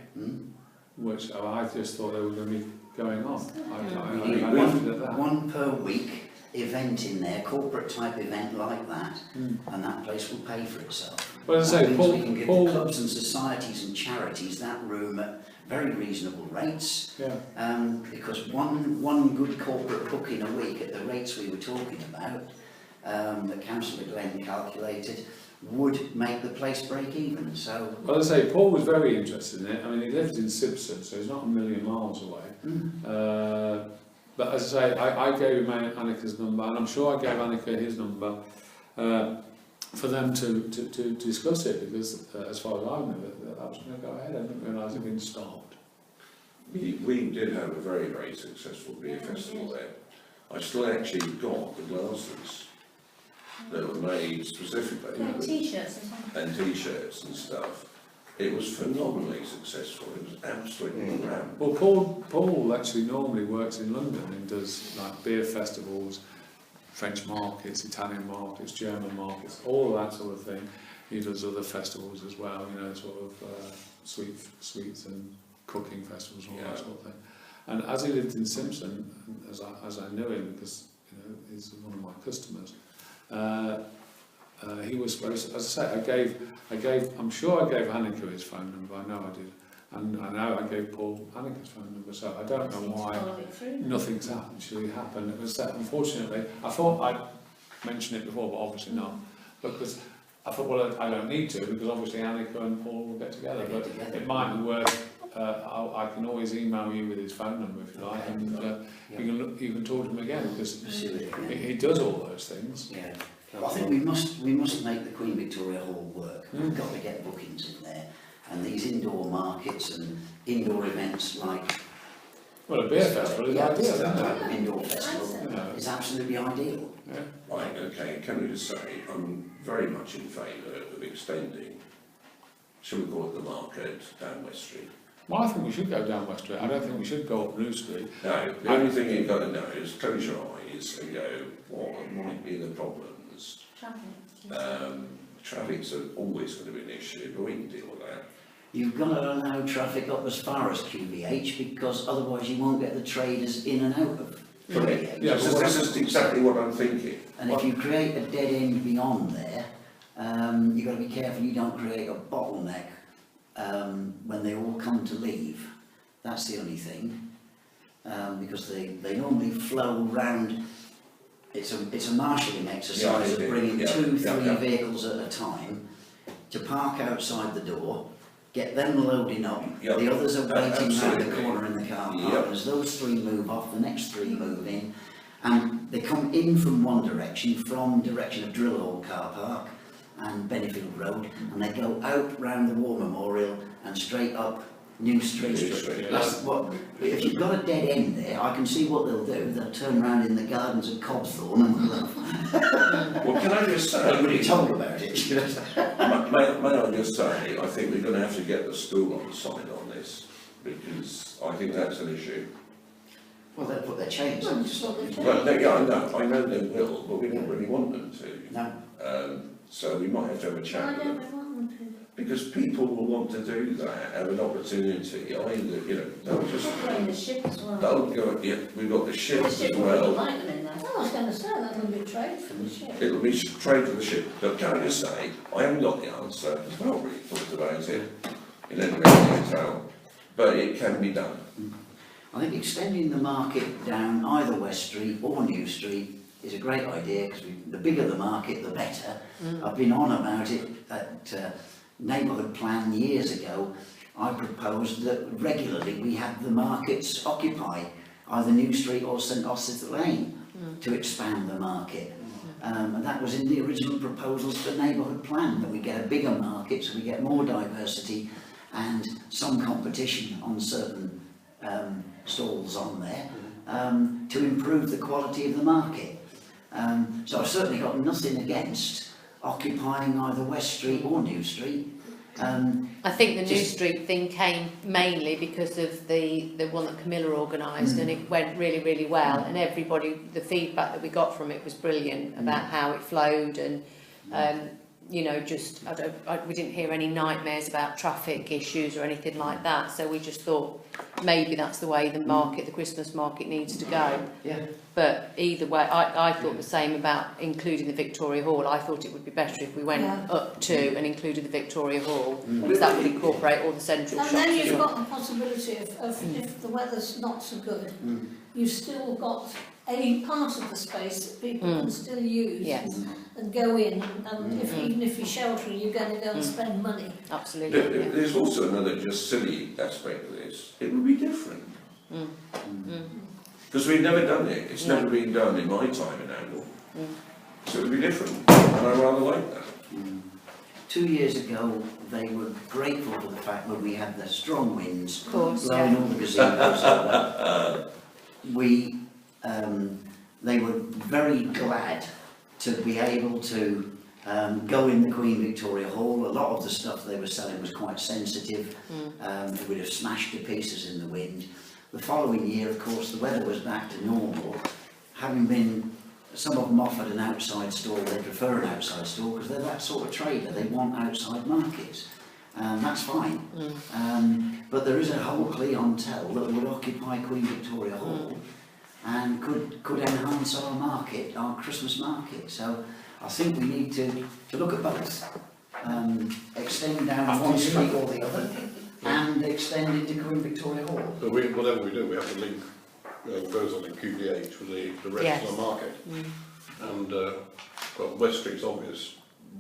which I just thought they were going to be going on. I left it at that. One per week event in there, corporate type event like that, and that place will pay for itself. Well, as I say, That means we can give Paul, the clubs and societies and charities that room at very reasonable rates, because one good corporate booking a week at the rates we were talking about, that Councillor Glenn calculated, would make the place break even. So, well, as I say, Paul was very interested in it. I mean, he lives in Simpson, so he's not a million miles away. But as I say, I gave him Annika's number, and I'm sure I gave Annika his number for them to discuss it, because as far as I know, that was going to go ahead. I didn't realise it had been stopped. We did have a very, very successful beer festival there. I still actually got the glasses that were made specifically, Like t-shirts and stuff. and t-shirts and stuff. It was phenomenally successful. It was absolutely rammed. Well, Paul actually normally works in London and does like beer festivals, French markets, Italian markets, German markets, all of that sort of thing. He does other festivals as well, you know, sort of sweets and cooking festivals and all that sort of thing. And as he lived in Simpson, as I knew him, because you know he's one of my customers, he was very, as I say, I gave, I'm sure I gave Annika his phone number, I know I did, and I know I gave Paul Annika's phone number, so I don't know why nothing's actually happened. It was that, unfortunately, I thought I'd mentioned it before, but obviously not, because I thought, well, I don't need to, because obviously Annika and Paul will get together, but it might be worth, I can always email you with his phone number if you like, and you can talk to him again, because he does all those things. yeah. I think we must make the Queen Victoria Hall work. We've got to get bookings in there, and these indoor markets and indoor events like Well, a beer festival is ideal, isn't it? that indoor festival is absolutely ideal. Yeah. Right, okay, can we just say, I'm very much in favour of extending, shall we call it the market, down West Street. Well, I think we should go down West Street. I don't think we should go up New Street. No, the only thing you've got to know is close your eyes and go, what might be the problems? Traffic's always going to be an issue, but we can deal with that. You've got to allow traffic up as far as QVH, because otherwise you won't get the traders in and out of QVH. Yeah, but This is exactly what I'm thinking. And if you create a dead end beyond there, you've got to be careful you don't create a bottleneck when they all come to leave. That's the only thing, because they normally flow round. It's a marshalling exercise of bringing 2-3 vehicles at a time to park outside the door, get them loading up, the others are waiting around the corner in the car park. As those 3 move off, the next 3 move in, and they come in from one direction, from direction of Drill Hall car park, and Bennyfield Road, and they go out round the War Memorial and straight up New Street. New Street, That's what, if you've got a dead end there, I can see what they'll do. They'll turn round in the gardens of Cobthorne and Well, can I just say, nobody told about it. You know? may I just say, I think we're going to have to get the school on side on this, because I think that's an issue. Well, they'll put their chains Well, on. that's what they do. Well, yeah, I know they will, but we don't really want them to. No. So we might have to have a Why chat with don't them. we want them to? Because people will want to do that, have an opportunity, either, you know, they'll just, Playing the ship as well. they'll go, yeah, we've got the The ships as ship will well. like them in there. I was going to say that will be trade for the ship. It'll be trade for the ship, but can I just say, I haven't got the answer, because I've not really thought about it in any real detail, but it can be done. I think extending the market down either West Street or New Street is a great idea, because the bigger the market, the better. I've been on about it at neighbourhood plan years ago. I proposed that regularly we have the markets occupy either New Street or St Osyth Lane to expand the market. And that was in the original proposals for neighbourhood plan, that we get a bigger market so we get more diversity and some competition on certain stalls on there to improve the quality of the market. So I've certainly got nothing against occupying either West Street or New Street. I think the New Just- Street thing came mainly because of the one that Camilla organised, and it went really, really well, and everybody, the feedback that we got from it was brilliant about how it flowed, and you know, just we didn't hear any nightmares about traffic issues or anything like that, so we just thought maybe that's the way the market, the Christmas market needs to go. Yeah. But either way, I thought the same about including the Victoria Hall. I thought it would be better if we went Yeah. up to and included the Victoria Hall, because that would incorporate all the central And shops. then as you've well. got the possibility of if the weather's not so good, you've still got a part of the space that people can still use Yes, and go in, and if, even if you're sheltering, you're going to go and spend money. absolutely. Yeah. There's also another just silly aspect of this, it would be different. Because we've never done it, it's never been done in my time in Angle. So it would be different, and I rather like that. 2 years ago, they were grateful for the fact when we had the strong winds Of course, blowing yeah. all the gazebos over. They were very glad to be able to go in the Queen Victoria Hall. A lot of the stuff they were selling was quite sensitive. It would have smashed to pieces in the wind. The following year, of course, the weather was back to normal. Having been, some of them offered an outside stall, they prefer an outside stall because they're that sort of trader, they want outside markets. That's fine. But there is a whole clientele that would occupy Queen Victoria Hall and could enhance our market, our Christmas market. So I think we need to look at both. Extend down one street or the other and extend into Queen Victoria Hall. So whatever we do, we have to link those on in QDH with the rest Yes. of the market. And well, West Street's obvious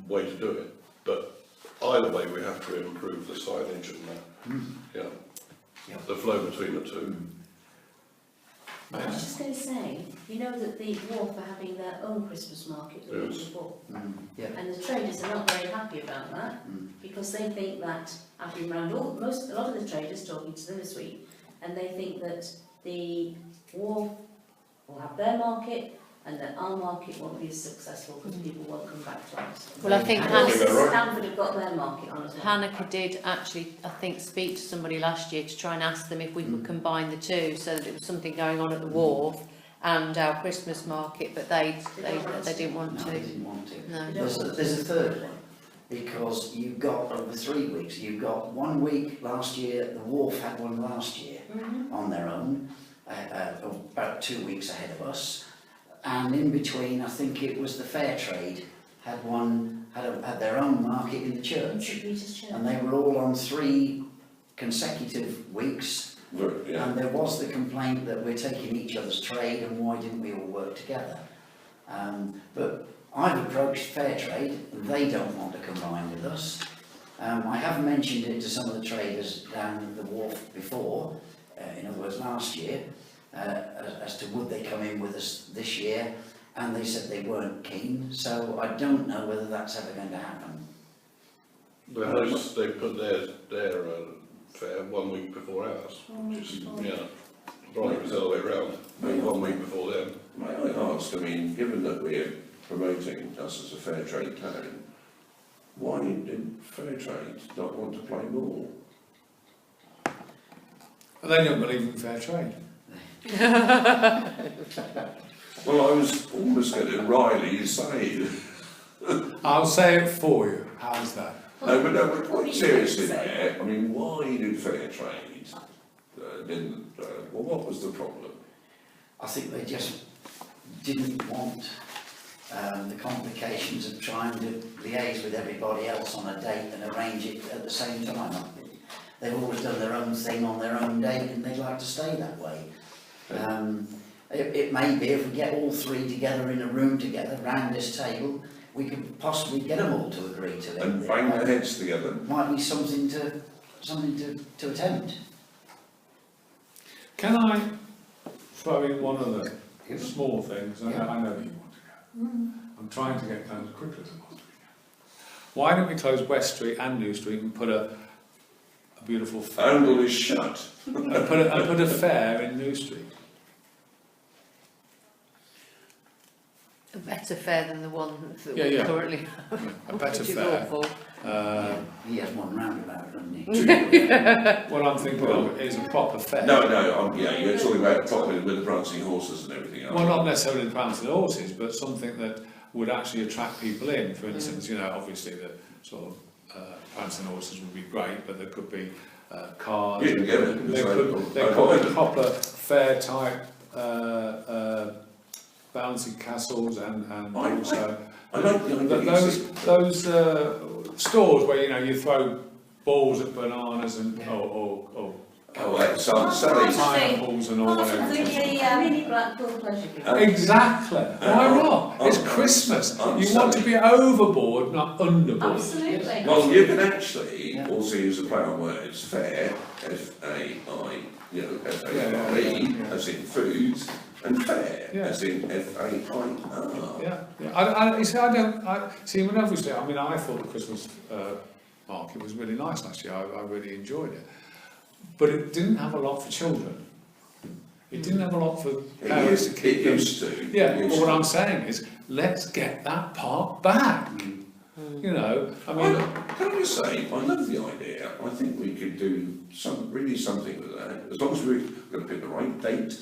way to do it, but either way we have to improve the signage and Yeah. the flow between the two. I was just going to say, you know that the Wharf are having their own Christmas market the week Yes. before, Yeah. and the traders are not very happy about that because they think that, I've been around a lot of the traders talking to them this week, and they think that the Wharf will have their market and that our market won't be as successful because people won't come back to us. Well, I think I Hannah, think they're right. Stanford have got their market on as well. Hanukkah did actually, I think, speak to somebody last year to try and ask them if we could combine the two, so that there was something going on at the wharf and our Christmas market, but they didn't want No, to. they didn't want to. No. There's a third one, because you've got over 3 weeks, you've got 1 week last year, the Wharf had one last year on their own, about 2 weeks ahead of us, and in between I think it was the Fair Trade had their own market in the church, St. Peter's Church. and they were all on 3 consecutive weeks. Yeah. And there was the complaint that we're taking each other's trade and why didn't we all work together? But I've approached Fair Trade, they don't want to combine with us. I have mentioned it to some of the traders down at the wharf before, in other words last year, as to would they come in with us this year, and they said they weren't keen, so I don't know whether that's ever going to happen. They put their fair 1 week before ours, which is, yeah, probably was the other way round, maybe 1 week before them. May I ask, I mean, given that we're promoting us as a fair trade town, why did fair trade not want to play ball? They don't believe in fair trade. Well, I was almost going to Riley say, I'll say it for you. How's that? no, but quite seriously there, I mean, why did fair trade didn't, well, what was the problem? I think they just didn't want the complications of trying to liaise with everybody else on a date and arrange it at the same time. They've always done their own thing on their own date and they'd like to stay that way. It may be if we get all three together in a room together round this table, we could possibly get them all to agree to it. And bang their heads together. Might be something to attempt. Can I throw in one of the small things? I know you want to go. I'm trying to get done as quickly as I possibly can. Why don't we close West Street and New Street and put a beautiful fair, Oundle is shut. and put a fair in New Street? A better fare than the one that Yeah, we yeah. currently have. A better which is fare. awful. He has one roundabout, doesn't he? What I'm thinking of is a proper fair. No, yeah, you're talking about properly with the prancing horses and everything else. Well, not necessarily the prancing horses, but something that would actually attract people in. For instance, you know, obviously the sort of prancing horses would be great, but there could be cars. You can get it. There could be proper fair type bouncy castles and also I like the idea. those stores where, you know, you throw balls at bananas and or Oh, that sounds silly. pineapples and all that. Mini Blackpool pleasure ground. Exactly. Why not? It's Christmas. You want to be overboard, not underboard. Absolutely. Well, you can actually also use a play on words, fair, F-A-I, you know, F-A-R-E, as in foods, and fair, as in F-A-I-R. Yeah. You see, when obviously, I mean, I thought the Christmas market was really nice last year. I really enjoyed it. But it didn't have a lot for children. It didn't have a lot for parents to keep them. It used to. Yeah, but what I'm saying is, let's get that part back. You know, I mean... Can I just say, I love the idea. I think we could do something with that, as long as we're going to pick the right date.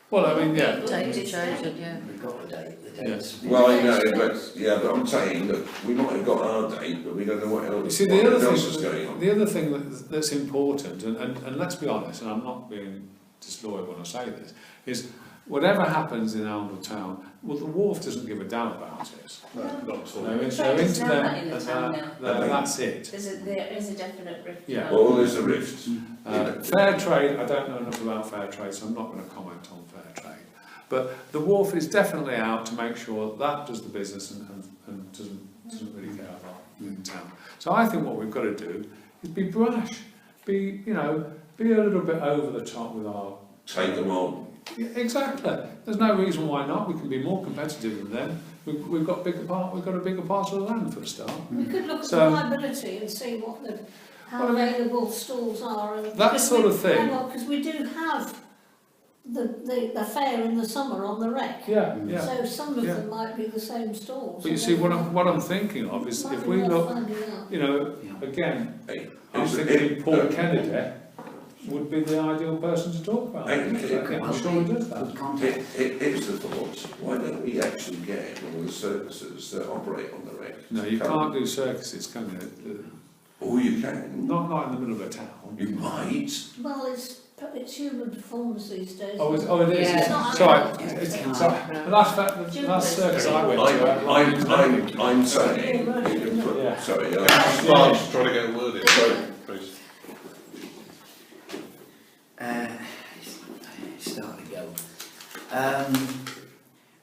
Well, I mean, yeah. Date's chosen, yeah. We've got the date, the dates. Well, I know, but I'm saying that we might have got our date, but we don't know what else, You see, the other is going on. thing, the other thing that's important, and let's be honest, and I'm not being disloyal when I say this, is whatever happens in Oundle Town, well, the Wharf doesn't give a damn about it. No, not at all. They're into Trades know them, that in the town now. that's it. There is a definite rift. Yeah. now. Well, there's a rift. Fair trade, I don't know enough about fair trade, so I'm not going to comment on fair trade. But the Wharf is definitely out to make sure that does the business and doesn't really care about in town. So I think what we've got to do is be brash, be a little bit over the top with our... Take them on. Yeah, exactly. There's no reason why not. We can be more competitive than them. We've got a bigger part of the land for a start. We could look at So- the liability and see how available stalls are. And That sort of thing. Because we do have the fair in the summer on the wreck. Yeah. So some of Yeah. them might be the same stalls. But you see, what I'm thinking of is if we look, you know, again, Hey, I'm thinking Paul Kennedy would be the ideal person to talk about it. I'm sure he does that. Good contact. Here's the thought, why don't we actually get one of the circuses that operate on the wreck? No, you can't do circuses, can you? Or you can. Not in the middle of a town. You might. Well, it's human performance these days. Oh, it is. Yeah. It's not Sorry, animal. the last circus I went to. I'm saying, you can put, Yeah. sorry, Mark's trying to get a word in, so, please. It's starting to go.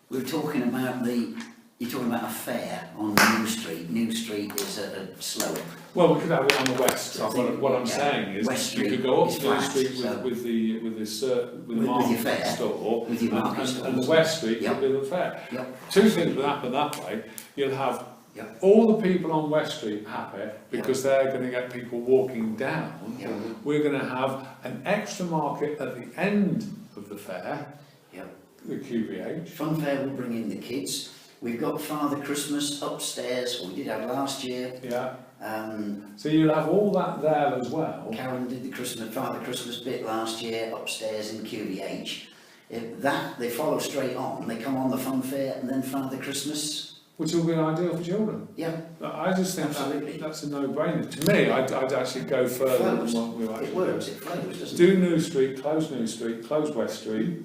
We were talking about the You're talking about a fair on New Street. New Street is a slope. Well, we could have it on the west. So what I'm Yeah. saying is, West you Street could go up is to the flat, street so- with the your market fair, store, with your market and stalls. the west street Yep. could be the fair. Yep. Two things will happen that way. You'll have Yep. all the people on West Street happy because they're going to get people walking down. Yep. We're going to have an extra market at the end of the fair, Yep. the QVH. Fun Fair will bring in the kids. We've got Father Christmas upstairs, or we did have last year. Yeah. Um, So you'll have all that there as well. Karen did the Father Christmas bit last year upstairs in QVH. If that, they follow straight on, they come on the Fun Fair and then Father Christmas. Which will be ideal for children. Yeah, I just think Absolutely. that's a no-brainer. To me, I'd actually go further than flows. what we're It actually works, doing. it flows, doesn't it? Do New Street, close West Street,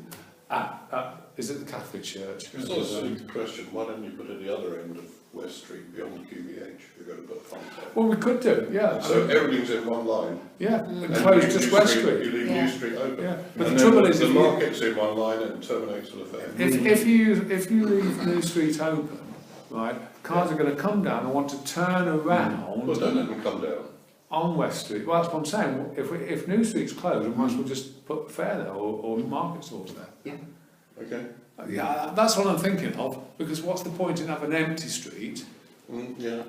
is it the Catholic Church? It's not a silly question, why don't you put at the other end of West Street beyond QVH if you're going to put a fun fair? Well, we could do, yeah. So everything's in one line. Yeah, Mm. and and close you just leave West New Street. You leave Yeah. New Street open. Yeah, but And the then trouble is, the if you, market's in one line and terminates with a fair. if you leave New Street open, right, cars are going to come down and want to turn Well, around don't let them come down. on West Street. Well, that's what I'm saying. If New Street's closed, we might as well just put a fair there or market stalls there. Okay? Yeah, that's what I'm thinking of, because what's the point in having an empty street? Yeah.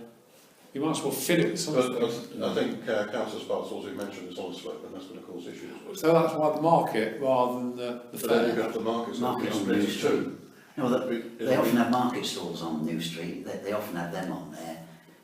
You might as well fit it with But something. I think Councillor Sparks also mentioned this on the slope, and that's going to cause issues. So that's why the market rather than the But then you fair. have the markets on Market New on New Street Street. too. No, they often have market stalls on New Street, they often have them on there.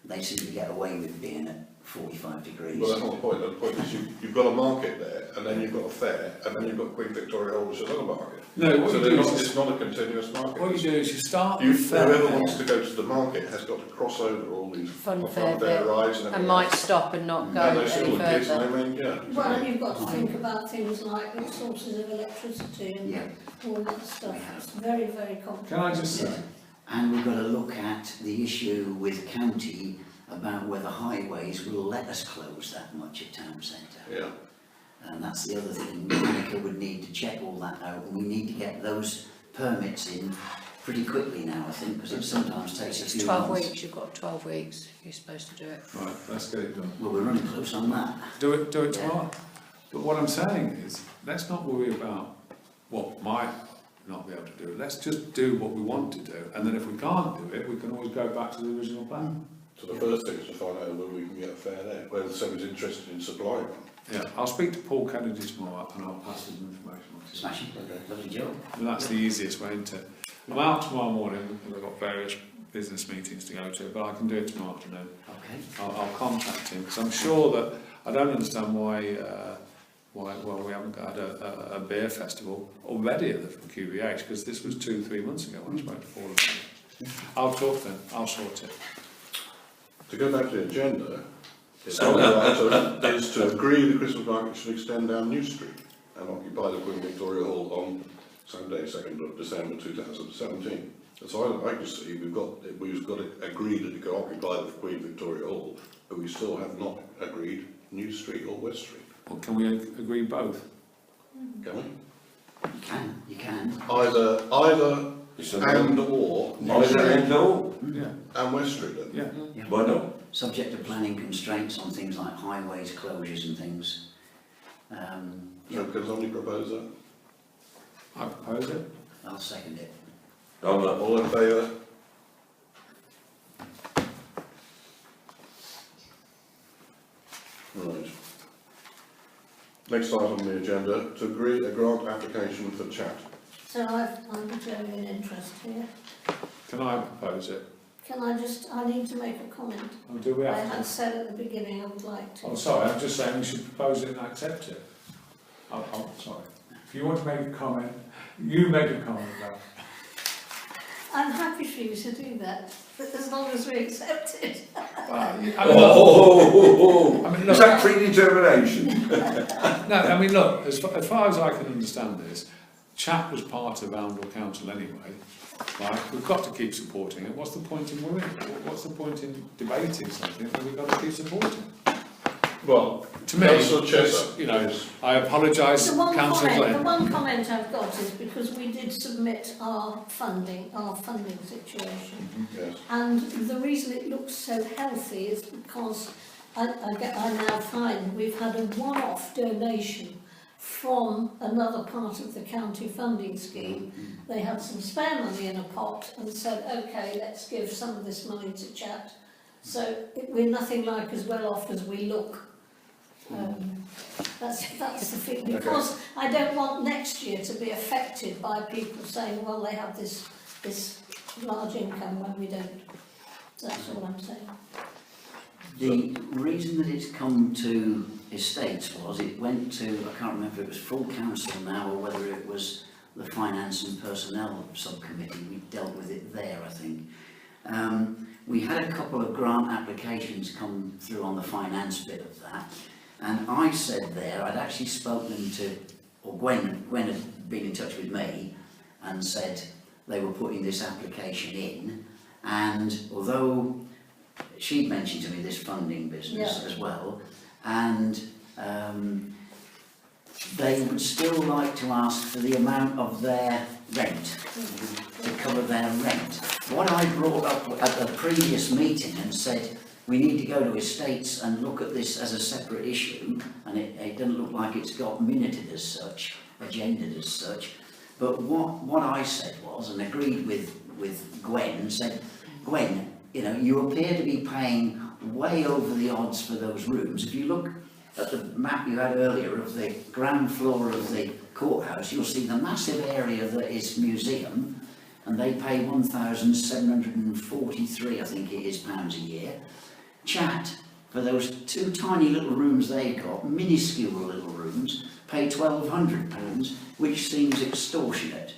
They seem to get away with being at 45 degrees. Well, that's not the point. The point is you've got a market there, and then you've got a fair, and then you've got Queen Victoria Hall, which is another market. No, what So you do it's is, not a continuous market. what you do is you start the Whoever fair wants to go to the market has got to cross over all these Fun fair bit, rides and and everything might else. stop and not go And those any little kids, further. I mean, yeah. Well, and you've got to think about things like the sources of electricity and Yeah, all that stuff. It's very, very complicated. Can I just say, and we've got to look at the issue with county about whether highways will let us close that much at town centre. Yeah. And that's the other thing, Monica would need to check all that out, and we need to get those permits in pretty quickly now, I think, because it sometimes takes a It's few 12 months. weeks, you've got 12 weeks, you're supposed to do it. right, let's get it done. Well, we're running close on that. Do it Yeah. tomorrow. But what I'm saying is, let's not worry about what might not be able to do. Let's just do what we want to do, and then if we can't do it, we can always go back to the original plan. So the first thing is to find out whether we can get a fair there, whether somebody's interested in supplying one. Yeah, I'll speak to Paul Kennedy tomorrow and I'll pass his information on to you. Smashing, Okay. lovely job. And that's the easiest way into. I'm out tomorrow morning because I've got various business meetings to go to, but I can do it tomorrow afternoon. Okay. I'll contact him because I'm sure that I don't understand why well we haven't had a beer festival already at the QVH, because this was 2-3 months ago when I spoke to Paul about it. I'll talk to him. I'll sort it. To go back to the agenda, the item is to agree the Christmas market should extend down New Street and occupy the Queen Victoria Hall on Sunday, 2nd of December 2017. As far as I can see, we've got it agreed that it can occupy the Queen Victoria Hall, but we still have not agreed New Street or West Street. Well, can we agree both? Can we? You can. Either It's a and or New Either Street and or. Yeah, and West Street then. yeah. Why not? Subject to planning constraints on things like highways, closures and things. So can somebody propose that? I propose it. I'll second it. I'm not. All in favour? Right. Next item on the agenda, to agree a grant application for chat. So I'm showing an interest here. Can I propose it? I need to make a comment. Or do we I have had to? said at the beginning I would like to. I'm sorry, I'm just saying we should propose it and accept it. I'm sorry. If you want to make a comment, you make a comment about it. I'm happy for you to do that, but as long as we accept it. I mean, Oh, I mean, is look, that predetermination? no, I mean, look, as far as I can understand this, chat was part of Arundel Council anyway, right? We've got to keep supporting it. What's the point in winning? What's the point in debating something that we've got to keep supporting? Well, to me, Councillor it's, Chesser, you know, please. I apologise, The one Councillor comment, the Glenn. one comment I've got is because we did submit our funding situation. Yes. And the reason it looks so healthy is because I now find we've had a one-off donation from another part of the county funding scheme. They had some spare money in a pot and said, okay, let's give some of this money to Chat. So we're nothing like as well off as we look. That's the thing, because I don't want next year to be affected by people saying, well, they have this large income when we don't. That's all I'm saying. The reason that it's come to estates was it went to, I can't remember if it was full council now or whether it was the finance and personnel subcommittee. We dealt with it there, I think. We had a couple of grant applications come through on the finance bit of that, and I said there, I'd actually spoken to, or Gwen had been in touch with me and said they were putting this application in, and although she'd mentioned to me this funding business as well, and they would still like to ask for the amount of their rent, to cover their rent. What I brought up at the previous meeting and said, we need to go to estates and look at this as a separate issue, and it doesn't look like it's got minuted as such, agended as such, but what I said was, and agreed with Gwen, and said, Gwen, you know, you appear to be paying way over the odds for those rooms. If you look at the map you had earlier of the ground floor of the courthouse, you'll see the massive area that is museum, and they pay £1,743, I think it is, pounds a year. Chat, for those two tiny little rooms they've got, minuscule little rooms, pay £1,200, which seems extortionate.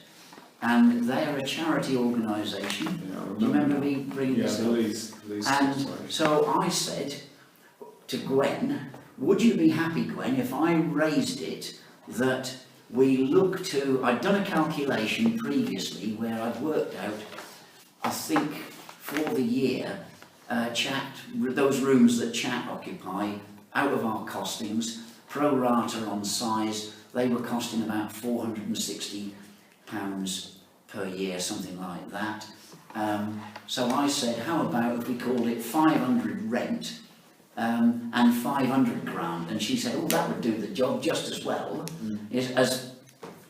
And they're a charity organisation. Yeah, Do you remember me bringing this up? Lease. And so I said to Gwen, would you be happy, Gwen, if I raised it that we look to, I'd done a calculation previously where I'd worked out, I think for the year, those rooms that Chat occupy, out of our costings, pro rata on size, they were costing about £460 per year, something like that. So I said, how about if we called it 500 rent and 500 grant? And she said, oh, that would do the job just as well as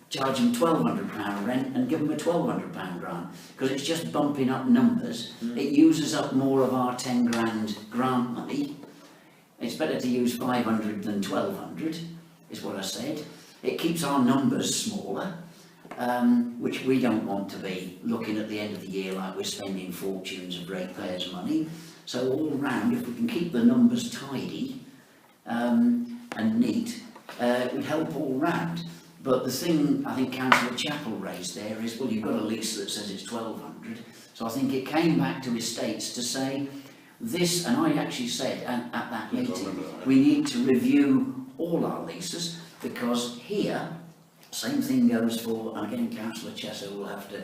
charging £1,200 rent and give them a £1,200 grant, because it's just bumping up numbers. It uses up more of our 10 grand grant money. It's better to use 500 than 1,200, is what I said. It keeps our numbers smaller. Which we don't want to be looking at the end of the year like we're spending fortunes of ratepayers' money. So all round, if we can keep the numbers tidy and neat, it would help all round. But the thing I think Councillor Chappell raised there is, well, you've got a lease that says it's 1,200. So I think it came back to estates to say this, and I actually said at that meeting, we need to review all our leases, because here, same thing goes for, and again, Councillor Chesser will have to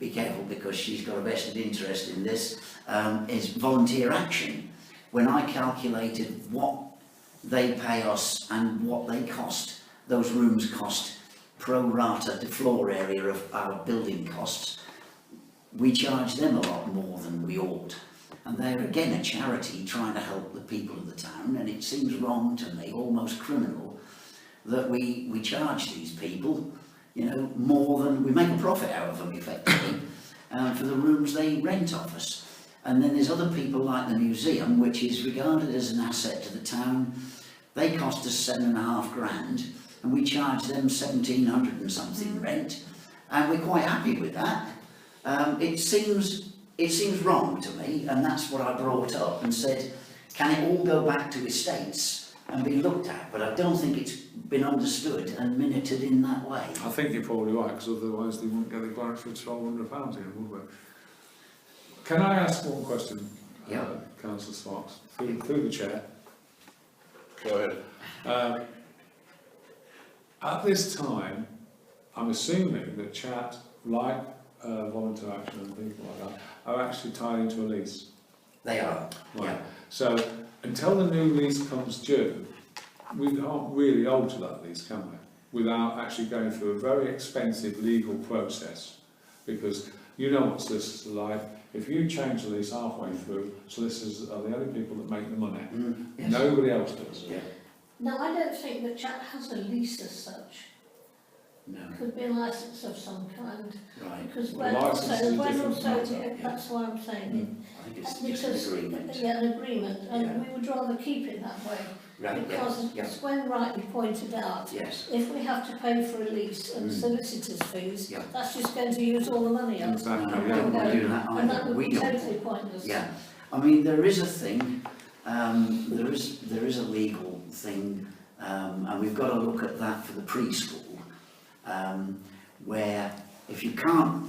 be careful because she's got a vested interest in this, is volunteer action. When I calculated what they pay us and what they cost, those rooms cost pro rata to floor area of our building costs, we charge them a lot more than we ought. And they're again a charity trying to help the people of the town, and it seems wrong to me, almost criminal, that we charge these people, you know, more than we make a profit out of them effectively for the rooms they rent off us. And then there's other people like the museum, which is regarded as an asset to the town. They cost us £7.5 grand, and we charge them 1,700 and something rent, and we're quite happy with that. It seems wrong to me, and that's what I brought up and said, can it all go back to estates and be looked at? But I don't think it's been understood and minuted in that way. I think you're probably right, because otherwise they wouldn't get the grant for £1,200 here, would we? Can I ask one question, Councillor Sparks, through the chair? Go ahead. At this time, I'm assuming that Chat, like volunteer action and people like that, are actually tied into a lease. They are. Right. Yeah. So until the new lease comes due, we can't really alter that lease, can we? Without actually going through a very expensive legal process. Because you know what solicitors are like. If you change the lease halfway through, solicitors are the only people that make the money. Yes. Nobody else does. Yeah. No, I don't think that Chat has a lease as such. No. It could be a licence of some kind. Right. Because Well, licence is a different matter. that's why I'm saying it. I think it's Because, just an agreement. yeah, an agreement, and Yeah. we would rather keep it that way. Right, Because, yeah. as Gwen rightly pointed out, Yes. if we have to pay for a lease and Mm. solicitors' fees, Yeah. that's just going to use all the money up. Exactly, No, we yeah. don't want to do that And that either. would We be don't. totally pointless. Yeah, I mean, there is a thing, there is a legal thing, and we've got to look at that for the preschool, where if you can't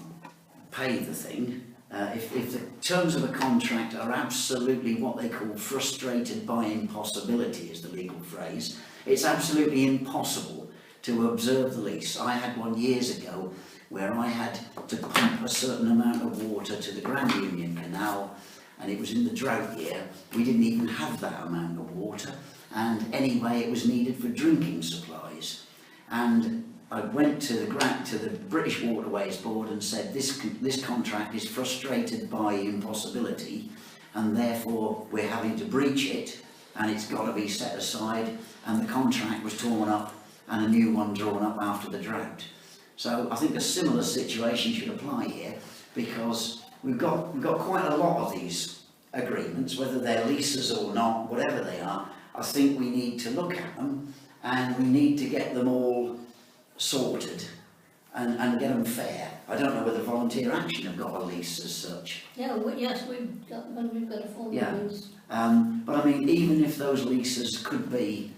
pay the thing, if the terms of a contract are absolutely what they call frustrated by impossibility is the legal phrase, it's absolutely impossible to observe the lease. I had one years ago where I had to pump a certain amount of water to the Grand Union Canal, and it was in the drought year. We didn't even have that amount of water, and anyway it was needed for drinking supplies. And I went to the British Waterways Board and said this contract is frustrated by impossibility, and therefore we're having to breach it, and it's got to be set aside. And the contract was torn up and a new one drawn up after the drought. So I think a similar situation should apply here, because we've got quite a lot of these agreements, whether they're leases or not, whatever they are. I think we need to look at them, and we need to get them all sorted and get them fair. I don't know whether Volunteer Action have got a lease as such. Yeah, yes, we've got a formal Yeah. lease. But I mean, even if those leases could be,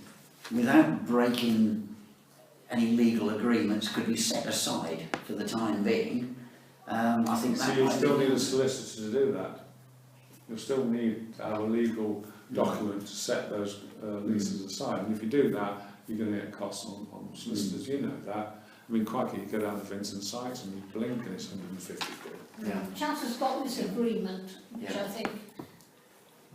without breaking any legal agreements, could be set aside for the time being, I think So that you might still be... need a solicitor to do that. You'll still need to have a legal document to set those leases aside. And if you do that, you're going to get costs on solicitors, you know that. I mean, quite you go down to Vincent Sykes and you blink and it's 150 quid. Yeah. Chat has got this agreement, which Yeah. I think.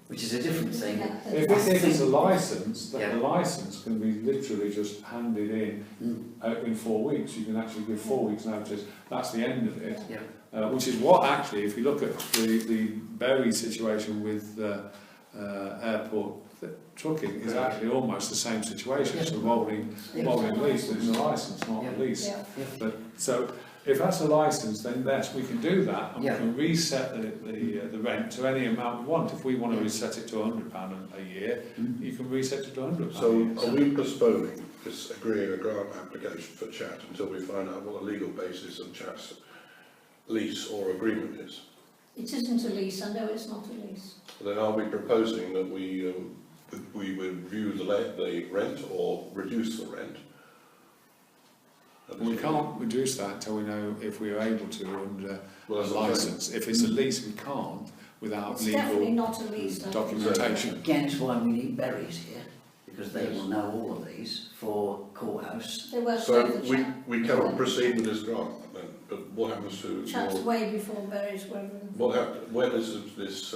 Which is a different thing. Yeah, If it's a licence, then Yeah. the licence can be literally just handed in 4 weeks. You can actually give 4 weeks notice. That's the end of it. Yeah. Which is what actually, if you look at the Berry situation with airport trucking, is actually almost the same situation. It's a rolling lease, but it's a licence, not a lease. Yeah. But so if that's a licence, then yes, we can do that, and Yeah. we can reset the rent to any amount we want. If we want to reset it to £100 a year, you can reset it to £100 a So year. are we postponing this agreeing a grant application for Chat until we find out what the legal basis of Chat's lease or agreement is? It isn't a lease, I know it's not a lease. Then are we proposing that we would review the rent or reduce the rent? We can't reduce that until we know if we are able to under Well, a that's what I'm saying. licence. If it's a lease, we can't without It's definitely legal not a lease. no. documentation. Again, it's why we need Berries here, because they will know all of these for courthouse. They won't So take the Chat. we cannot proceed with this grant then, but what happens to Chat's your, way before Berries were. when is this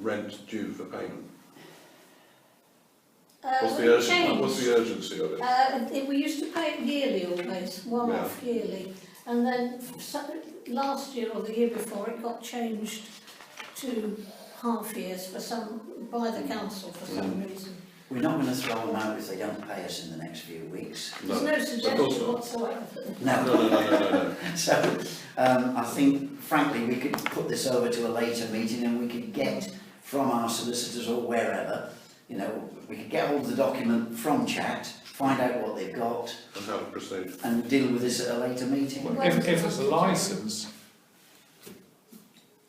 rent due for payment? What's Well, it changed. what's the urgency of it? We used to pay it yearly always, one-off yearly, and then last year or the year before it got changed to half years by the council for some reason. We're not going to throw them out if they don't pay us in the next few weeks. There's no of course suggestion not. whatsoever. No. No. So, I think, frankly, we could put this over to a later meeting and we could get from our solicitors or wherever, you know, we could get hold of the document from Chat, find out what they've got, And how to proceed? and deal with this at a later meeting. If it's a licence,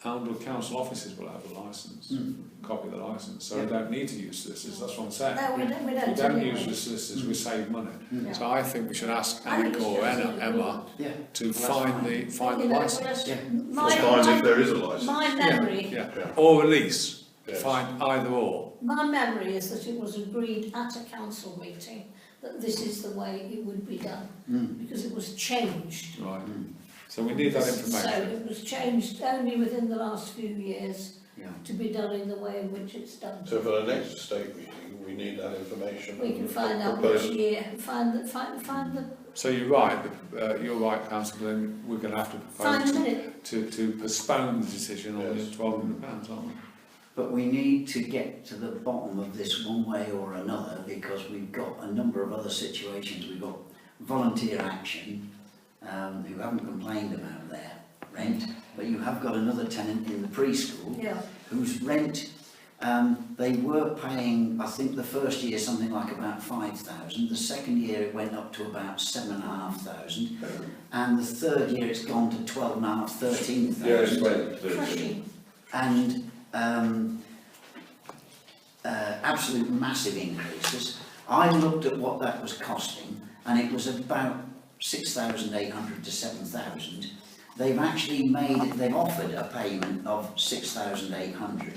Arundel council offices will have a licence, copy of the licence, so Yeah. they don't need to use solicitors, that's what I'm saying. No, we We don't. don't anyway. use the solicitors, we save money. Yeah. So I think we should ask I think Annick it's or just Emma Yeah. to Well, that's find fine. the You know, licence. Yeah. My, Find if my, there is a licence. my memory, Yeah, Yeah. or a lease, Yes. find either or. my memory is that it was agreed at a council meeting that this is the way it would be done, because it was changed. Right. So we need that So information. it was changed only within the last few years, Yeah. to be done in the way in which it's done. So for the next estate meeting, we need that information. We can find out Propose- which year, find the, So you're right, Councillor, then we're going to have to find the propose minute. to postpone the decision on the Yes. £1,200, aren't we? But we need to get to the bottom of this one way or another, because we've got a number of other situations. We've got Volunteer Action, who haven't complained about their rent, but you have got another tenant in the preschool Yeah, whose rent, they were paying, I think the first year something like about 5,000, the second year it went up to about 7,500, and the third year it's gone to 12,500, 13,000. Yeah, it's went to crushing. And absolute massive increases. I looked at what that was costing, and it was about 6,800 to 7,000. They've actually they've offered a payment of 6,800.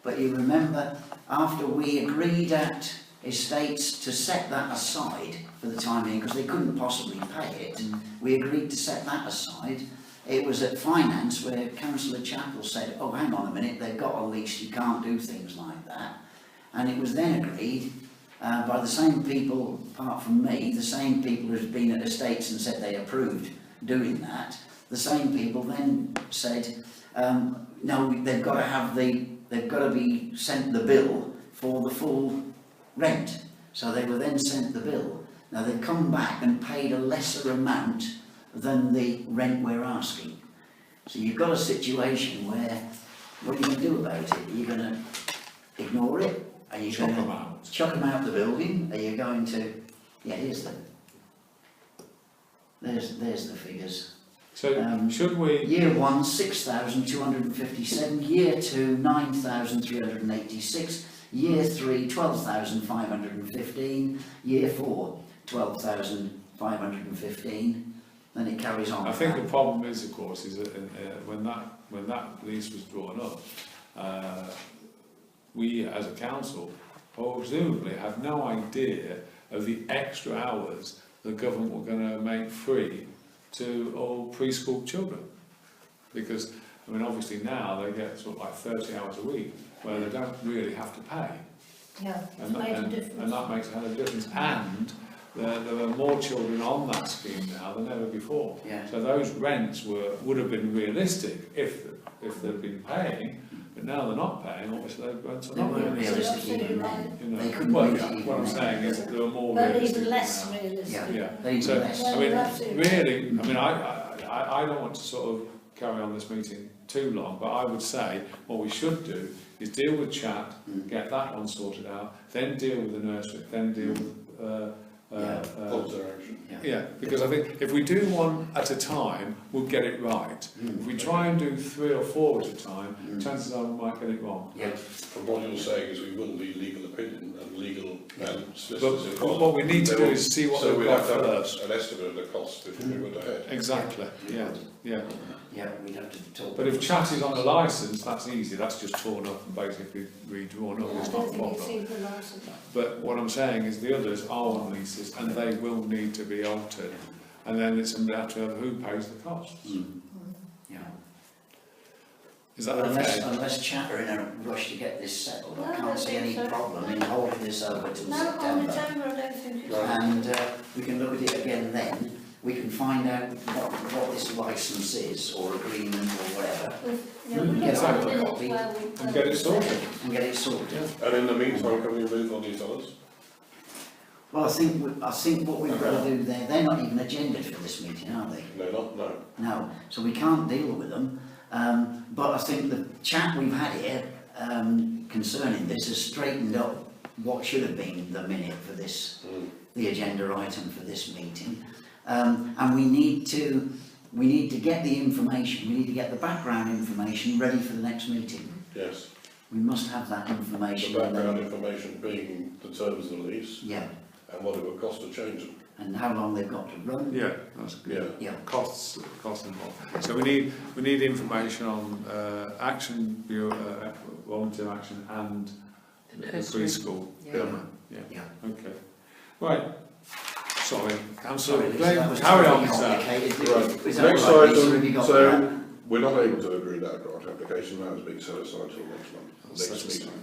But you remember, after we agreed at Estates to set that aside for the time being, because they couldn't possibly pay it, we agreed to set that aside. It was at Finance where Councillor Chappell said, oh, hang on a minute, they've got a lease, you can't do things like that. And it was then agreed by the same people, apart from me, the same people who'd been at Estates and said they approved doing that, the same people then said, no, they've got to be sent the bill for the full rent. So they were then sent the bill. Now they've come back and paid a lesser amount than the rent we're asking. So you've got a situation where, what are you going to do about it? Are you going to ignore it? Are you Chuck going them to out. chuck them out the building? Are you going to, yeah, there's the figures. So should we, Year 1, 6,257, year 2, 9,386, year 3, 12,515, year 4, 12,515, then it carries on. I think the problem is, of course, is that when that lease was drawn up, we as a council presumably have no idea of the extra hours the government were going to make free to all preschool children. Because, I mean, obviously now they get sort of like 30 hours a week where they don't really have to pay. Yeah, it's And, made a and difference. that makes a hell of a difference. And there are more children on that scheme now than ever before. Yeah. So those rents would have been realistic if they'd been paying, but now they're not paying, obviously those rents are They not weren't realistic. realistic even then. You know. They couldn't Well, make yeah, it even what I'm then. saying is that there are more But realistic even less now. realistic. Yeah. Yeah. Even So, less. I mean, That's it. really, I mean, I don't want to sort of carry on this meeting too long, but I would say what we should do is deal with chat, get that one sorted out, then deal with the nursery, then deal with Volunteer Action. yeah, because I think if we do one at a time, we'll get it right. If we try and do 3 or 4 at a time, chances are we might get it wrong. Yeah. From what you're saying is we wouldn't need legal opinion and legal solicitors But involved. what we need to do is see what So they've we'd got have to have first. an estimate of the cost before we went ahead. Exactly, yeah. Yeah, we'd have to talk. But if chat is on a licence, that's easy, that's just torn up and basically redrawn up, I it's don't not a think it's problem. even licensed. But what I'm saying is the others are on leases and they will need to be altered. And then it's a matter of who pays the costs. Yeah. Is that Unless, okay? unless chat are in a rush to get this settled, No, I I can't don't see think any so. problem in holding this over till No, on the September. chamber, I don't think it's. And we can look at it again then. We can find out what this licence is, or agreement, or whatever, Yeah, we Get don't a have minutes copy where we. And get it sorted. and get it sorted. And in the meantime, can we move on these others? Well, I think what we've got to do there, they're not even agended for this meeting, are they? No, not, no. No, so we can't deal with them. But I think the chat we've had here concerning this has straightened up what should have been the minute for this, the agenda item for this meeting. And we need to get the information, we need to get the background information ready for the next meeting. Yes. We must have that information. The background information being the terms of the lease Yeah, and what it would cost to change them. and how long they've got to run. Yeah, that's good. Yeah. Yeah, Costs involved. So we need information on action, volunteer action and the Nursery. preschool. Yeah. Yeah. yeah. Okay. Right. Sorry, Councillor. Sorry, Lisa, that was Carry on, pretty sir. complicated. Right, Is that next right, Lisa? item, Have you got so that? we're not able to agree that grant application. application now is being set aside till next month, That's next such a meeting. sign,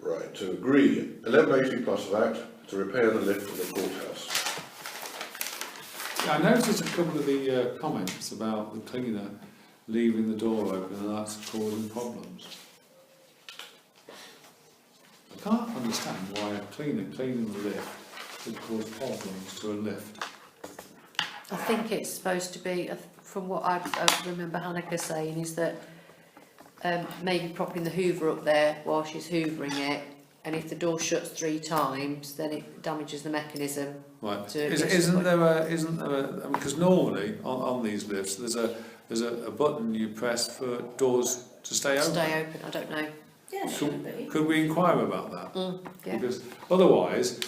Right, to agree, 1180 plus VAT to repair the lift in the courthouse. yeah. I noticed a couple of the comments about the cleaner leaving the door open and that's causing problems. I can't understand why a cleaner cleaning the lift would cause problems to a lift. I think it's supposed to be, from what I remember Hanneke saying, is that maybe propping the hoover up there while she's hoovering it, and if the door shuts 3 times, then it damages the mechanism. Right. To Isn't there a, because normally on these lifts there's a button you press for doors to stay open. Stay open, I don't know. Yeah, should be. Could we inquire about that? Yeah. Because otherwise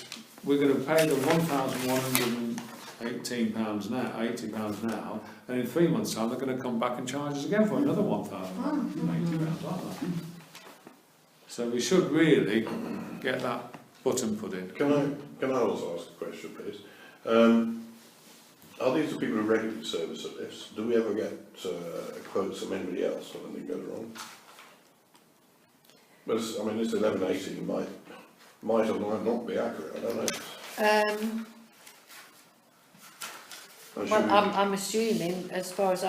we're going to pay them £1,118 now, £80 now, and in 3 months' time they're going to come back and charge us again for another £1,080, aren't they? So we should really get that button put in. Can I also ask a question, please? Are these the people who regularly service the lifts? Do we ever get quotes from anybody else when anything goes wrong? But this 1180 might or might not be accurate, I don't know. And should Well, we- I'm assuming, as far as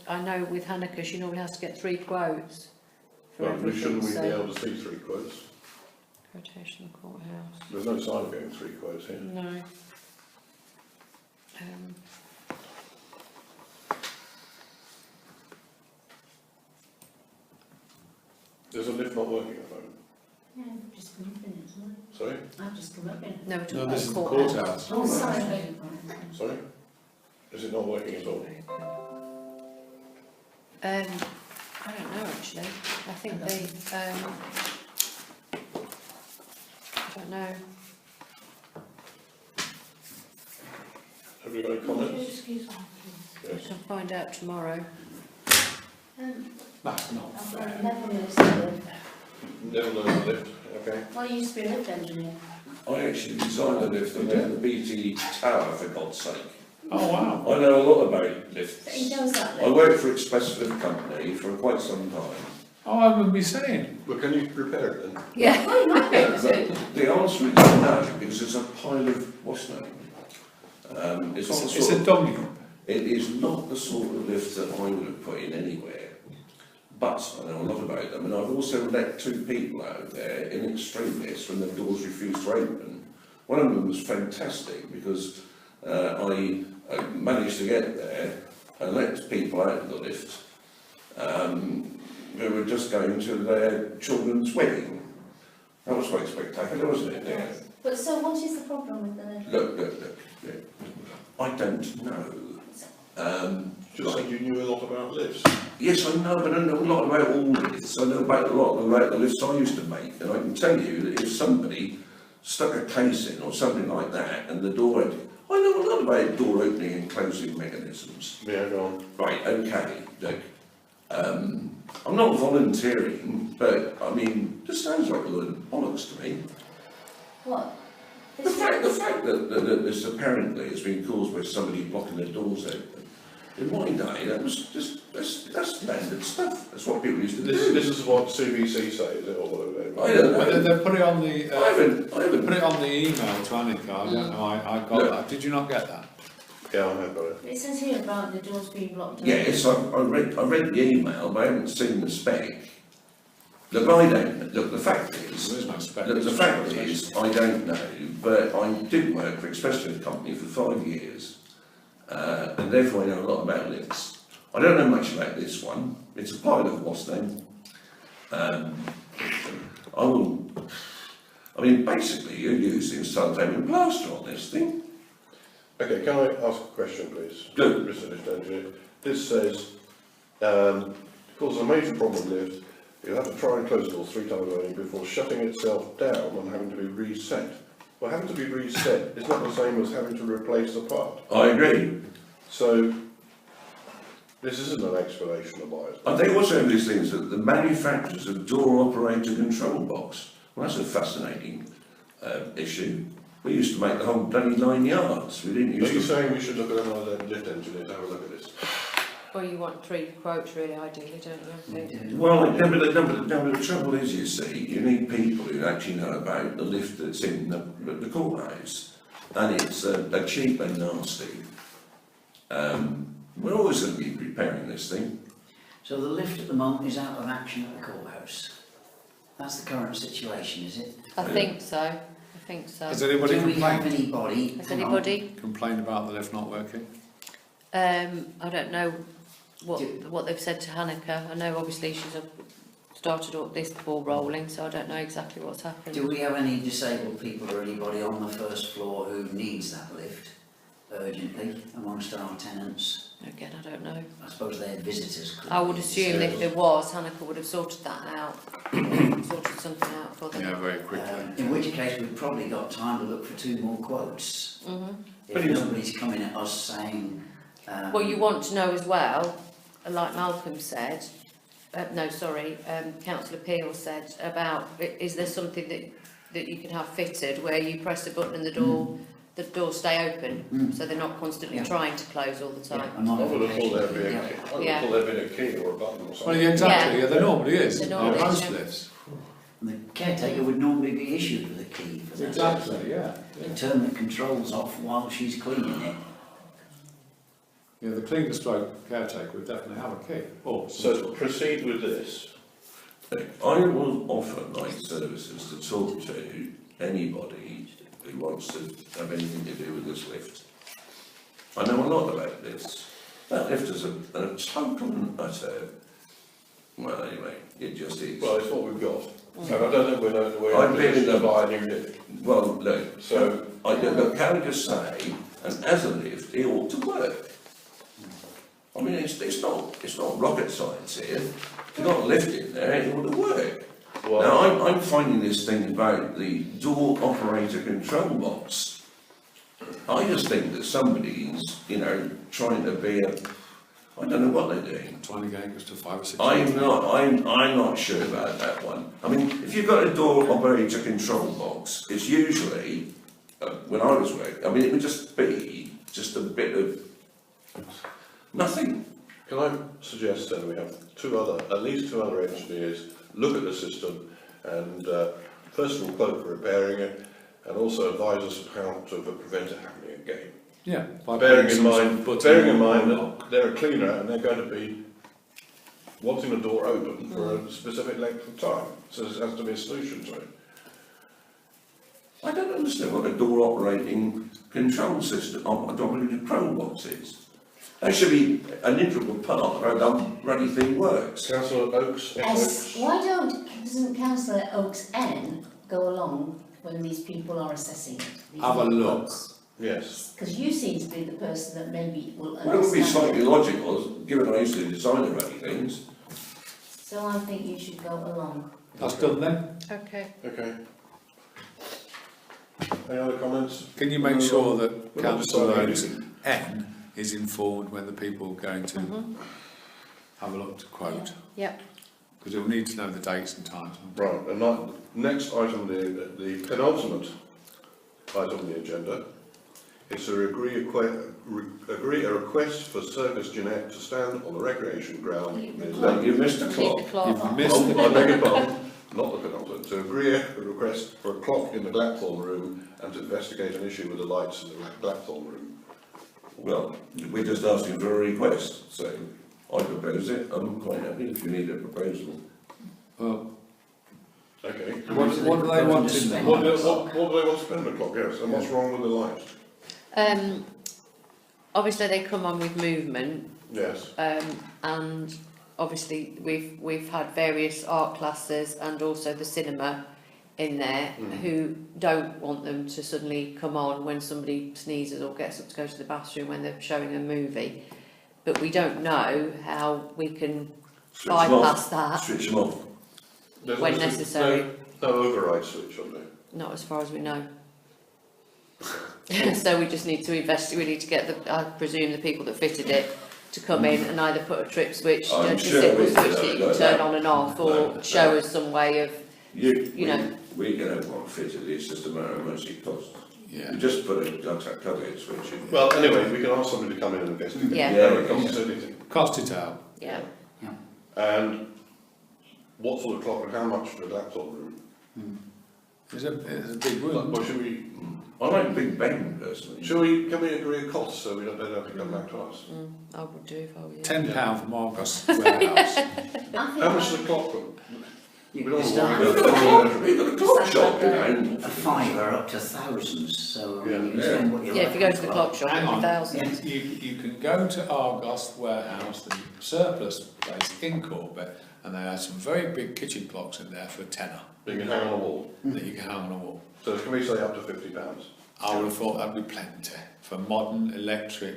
I know with Hanneke, she normally has to get 3 quotes for Well, everything. shouldn't we so be able to see 3 quotes? Quotation courthouse. There's no sign of getting 3 quotes here. No. There's a lift not working at the moment. Yeah, I've just come up in it, isn't it? Sorry? I've just come up in it. No, we're talking No, about this is the courthouse. courthouse. Oh, sorry. Sorry? Is it not working at all? I don't know actually. I think they. I don't know. Have you got any comments? Excuse me, I Yes. can find out tomorrow. That's not I've fair. never noticed it. Never known the lift, okay. Well, I used to be a lift engineer. I actually designed a lift and down the BT Tower, for God's sake. Oh wow. I know a lot about He lifts. does that I lift. worked for Express Lift Company for quite some time. Oh, I would be saying. Well, can you repair it then? Yeah. Oh, you might be able to. The answer is no, because it's a pile of, what's name? It's not the It's sort a of, dummy. it is not the sort of lift that I would have put in anywhere. But I know a lot about them, and I've also let 2 people out there in extremis when the doors refused to open. One of them was fantastic because I managed to get there and let people out of the lift who were just going to their children's wedding. That was quite spectacular, wasn't it? Yeah. But so what is the problem with the lift? Look. I don't know. Just said you knew a lot about lifts. Yes, I know, but I don't know a lot about all lifts. I know about a lot about the lifts I used to make, and I can tell you that if somebody stuck a case in or something like that, and the door opened, I know a lot about door opening and closing mechanisms. Yeah, go on. Right, okay, look. I'm not volunteering, but I mean, this sounds like a load of bollocks to me. What? The fact that this apparently has been caused by somebody blocking their doors open. In my day, that was just, that's standard stuff. That's what people used to do. This is what CVC say, is it, or whatever? I don't But know. they put it on the. I haven't. Put it on the email to Annika. I don't know. I got Look. that. Did you not get that? Yeah, I have got it. It says here about the doors being blocked. Yes, I read the email, but I haven't seen the spec. Look, I don't. Look, the fact is. There is no spec. Look, the fact is, I don't know, but I did work for Express Lift Company for 5 years, and therefore I know a lot about lifts. I don't know much about this one. It's a pile of what's name. Basically, you're using self-aiming plaster on this thing. Okay, can I ask a question, please? Go. Mr. Lift Engineer. This says, causes a major problem lift, you'll have to try and close the door 3 times only before shutting itself down and having to be reset. Well, having to be reset is not the same as having to replace the part. I agree. So, this isn't an explanation of why. I think also these things that the manufacturers of door operator control box. Well, that's a fascinating issue. We used to make the whole bloody 9 yards. We didn't Are use you to. saying we should look at another lift engineer to have a look at this? Well, you want 3 quotes really, ideally, don't you? I think. Well, the trouble is, you see, you need people who actually know about the lift that's in the courthouse, and it's cheap and nasty. We're always going to be repairing this thing. So the lift at the moment is out of action at the courthouse. That's the current situation, is it? I think so. I think so. Has anybody Do we have complained, anybody? Has hang on. anybody? complained about the lift not working? I don't know what they've said to Hanneke. I know obviously she's started all this ball rolling, so I don't know exactly what's happened. Do we have any disabled people or anybody on the first floor who needs that lift urgently amongst our tenants? Again, I don't know. I suppose they're visitors. could I would be assume if disabled. there was, Hanneke would have sorted that out, sorted something out for them. Yeah, very quickly. In which case we've probably got time to look for 2 more quotes. Mhm. If nobody's coming at us saying... Well, you want to know as well, like Malcolm said, Councillor Peel said about, is there something that you can have fitted where you press a button and the doors stay open, so they're not constantly Yeah. trying to close all the time. a I would have thought there'd be modification, a, yeah. I would have thought there'd be a key or a button or Well, something. yeah, exactly, Yeah. yeah, there normally is, There normally in is, most yeah. lifts. And the caretaker would normally be issued with a key for that. Exactly, yeah. To turn the controls off while she's cleaning it. Yeah, the cleaner stroke caretaker would definitely have a key. Oh, So to proceed with this, I will offer my services to talk to anybody who wants to have anything to do with this lift. I know a lot about this. That lift is a total and utter... Well, anyway, it just is. well, it's what we've got. And I don't think we're I'm in a being position to the- buy a new lift. Well, no. So, But can I just say, and as a lift, it ought to work. I mean, it's not rocket science here. If you've got a lift in there, it ought to work. well, Now, I'm finding this thing about the door operator control box. I just think that somebody's, trying to be I don't know what they're doing. trying to get us to 5 or 6. I'm not sure about that one. I mean, if you've got a door operator control box, it's usually, when I was working, I mean, it would just be just a bit of nothing. can I suggest then we have at least two other engineers look at the system and first of all quote for repairing it and also advise us of how to prevent it happening again. Yeah. by Bearing putting in some sort of mind button or that they're a cleaner and they're going to be wanting the door open for a specific length of time, so there has to be a solution to it. I don't understand what a door operating control system, operating control box is. That should be an integral part of how that bloody thing works. Councillor Oakes? Yes, doesn't Councillor Oakes N go along when these people are assessing it? Have a look. Yes. Because you seem to be the person that maybe will Well, it would be understand slightly it. logical, given I used to design the bloody things. So I think you should go along. That's done then. Okay. Okay. Any other comments? Can you make sure that We're not Councillor deciding Oakes anything. N is informed when the people are going to have a look to quote? Yep. Because we'll need to know the dates and times. Right, and next item, the penultimate item on the agenda is to agree a request for Circus Jeanette to stand on the recreation ground. No, you missed a clock. Keep the clock You've on. missed I beg your pardon, not the penultimate, to agree a request for a clock in the Blackthorn room and to investigate an issue with the lights in the Blackthorn room. Well, we're just asking for a request, so I propose it. I'm quite happy if you need a proposal. Well, Okay. what do they want in there? What do they want to spend the clock, yes, and what's wrong with the lights? Obviously they come on with movement, Yes. and obviously we've had various art classes and also the cinema in there who don't want them to suddenly come on when somebody sneezes or gets up to go to the bathroom when they're showing a movie. But we don't know how we can Switch them bypass off. that, Switch them off. when necessary. No override switch on there. Not as far as we know. So we just need to we need to get I presume the people that fitted it to come in and either put a trip switch, I'm just a sure simple we switch can that you do can that. turn on and off, or show us some way of, You know. We're going to have one fitted, it's just a matter of how much it costs. You just put a caveat switch in. Well, anyway, we can ask somebody to come in and investigate. Yeah. It costs us anything. Cost it out. Yeah. And what sort of clock and how much for that sort of room? It's a big room. Well, should we, I like Big Ben personally. can we agree a cost so we don't have to come back to us? I would do if I were you. £10 from Argos warehouse. I think How much is the clock? We You don't can want start to We've got a clock shop, you know. a fiver up to thousands, so Yeah. you can spend what you Yeah, like. if you go on to the a clock shop, Hang on. 1,000. You can go to Argos warehouse, the surplus place in Corbett, and they have some very big kitchen clocks in there for a tenner You can hang on a wall. that you can hang on a wall. So can we say up to £50? I would have thought that'd be plenty for modern electric.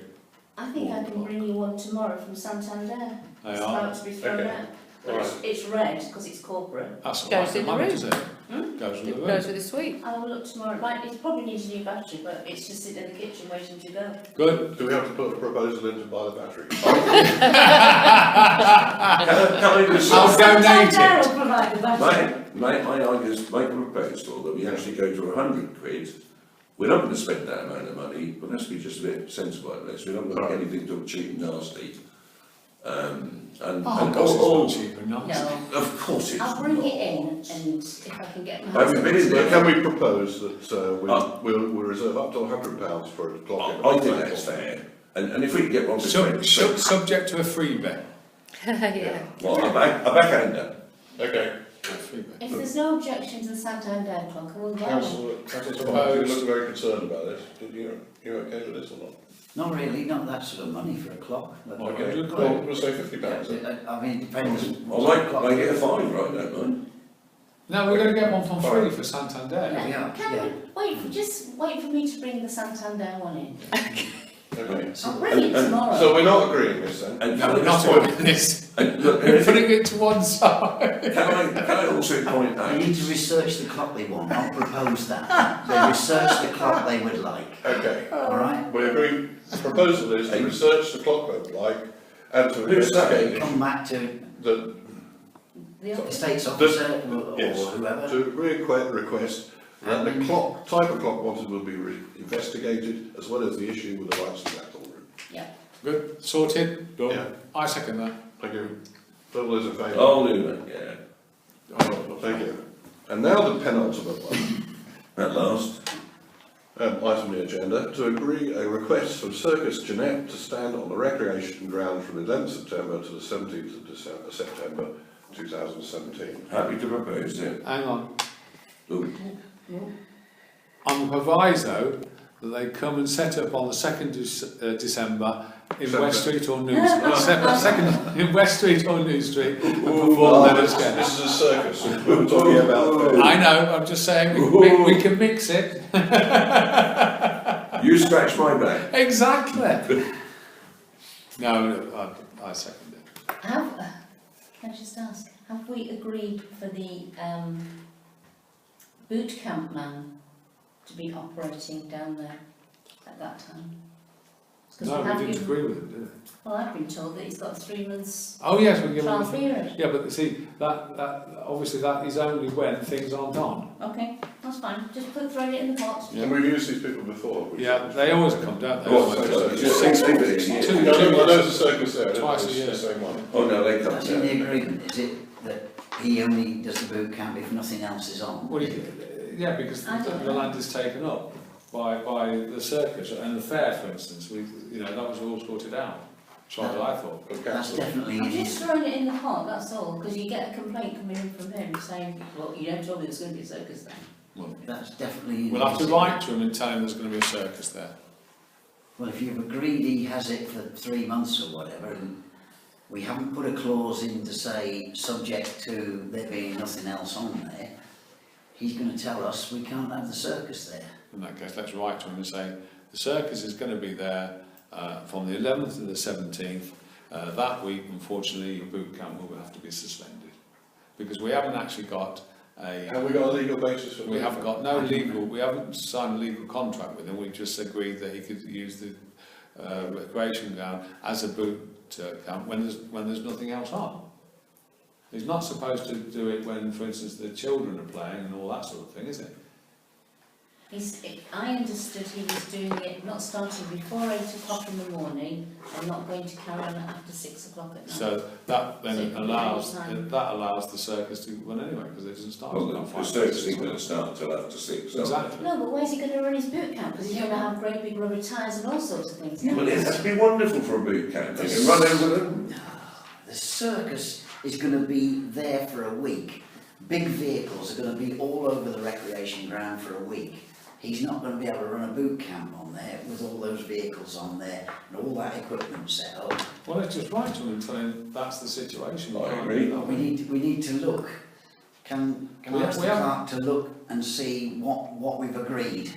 I think I can bring you one tomorrow from Santander. They It's are. about to be thrown Okay. out. But it's red because it's corporate. That's Goes right, in the money, room. does it? Hmm? Goes in the It room. goes with the suite. I'll have a look tomorrow. It probably needs a new battery, but it's just sitting in the kitchen waiting to go. Good. Do we have to put a proposal in to buy the battery? Can I just I'll donate it. Santander will provide the battery. May I just make a proposal that we actually go to 100 quid? We're not going to spend that amount of money, but let's be just a bit sensible about this. We're not going to get anything to cheap and nasty. Argos is not cheap and nice. No, Of course it's I'll bring not. it in, and if I can get my Have you been in But there? can we propose that we'll reserve up to £100 for a clock? I think that's fair. And if we can get one for 20, Subject to a freebie. Yeah. well, a backhander. Okay. Freebie. If there's no objection to the Santander clock, I will buy one. Councillor Thomas, you look very concerned about this. You okay with this or not? Not really, not that sort of money for a clock. But Well, Okay, £100 well, we'll say £50 then. I mean, it depends. I might get a fine, right, don't mind. No, we're going to get one for free for Santander. Yeah, Can yeah. we just wait for me to bring the Santander one in? Okay. I'll bring it tomorrow. So we're not agreeing this then? And No, can we're I not just doing this. and look, We're putting it to one side. can I also point They out? need to research the clock they want, not propose that. They research the clock they would like, Okay. alright? We agree, the proposal is to research the clock they would like and to Who's that? investigate Come back to the, The the office. state's officer or yes, whoever. to request that the clock, type of clock wanted will be investigated as well as the issue with the lights in that room. Yeah. Good, sorted, done. Yeah. I second that. Thank you. All those in favour? I'll do that, yeah. Oh, thank you. And now the penultimate one. At last. Item on the agenda, to agree a request from Circus Jeanette to stand on the recreation ground from the 11th September to the 17th of September 2017. Happy to propose it. Hang on. Ooh. On the proviso that they come and set up on the 2nd of December in December. West Street or New Second in West Street or New Street and perform them as guests. This is a circus, we're talking about. I know, I'm just saying we can mix it. You scratch my back. Exactly. No, I second it. Can I just ask, have we agreed for the boot camp man to be operating down there at that time? 'Cause No, have we didn't been- agree with it, did we? Well, I've been told that he's got 3 months Oh yes, we give trial them. period. Yeah, but see, that obviously that is only when things aren't on. Okay, that's fine. Just throw it in the pot. And we've used these people before. haven't we? Yeah, they always come, don't they? What? so- Just 6 weeks. Two- No, no, there's a circus there, Twice a it's year. the same one. Oh no, they come That's in the down. agreement, is it, that he only does the boot camp if nothing else is on? Well, yeah, because I don't the know. land is taken up by the circus and the fair, for instance. That was all sorted out. So I thought. Good That's council. definitely I'm in just his, throwing it in the pot, that's all, because you get a complaint coming in from him saying, well, you don't tell me there's going to be a circus there. Well, that's definitely in we'll have to his- write to him and tell him there's going to be a circus there. Well, if you've agreed he has it for 3 months or whatever, and we haven't put a clause in to say, subject to there being nothing else on there, he's going to tell us we can't have the circus there. In that case, let's write to him and say the circus is going to be there from the 11th to the 17th. That week, unfortunately, your boot camp will have to be suspended because we haven't actually got a. Have we got a legal basis for We haven't got no legal. We haven't signed a legal contract with him. We just agreed that he could use the recreation ground as a boot camp when there's nothing else on. He's not supposed to do it when, for instance, the children are playing and all that sort of thing, is it? I understood he was doing it, not starting before 8 o'clock in the morning and not going to carry on after 6 o'clock at night. So that then So it can be allows, any time. that allows the circus to run anyway, because it doesn't start Well, until the 5. circus isn't going to start until after 6. Exactly. No, but where's he going to run his boot camp? Because he's going to have great big rubber tyres and all sorts of things. Well, it has to be wonderful for a boot camp. They can run over them. The circus is going to be there for a week. Big vehicles are going to be all over the recreation ground for a week. He's not going to be able to run a boot camp on there with all those vehicles on there and all that equipment set up. Well, let's just write to him and tell him that's the situation. You I can't agree. do that. We need to look. Can I ask the clerk to look and see what we've agreed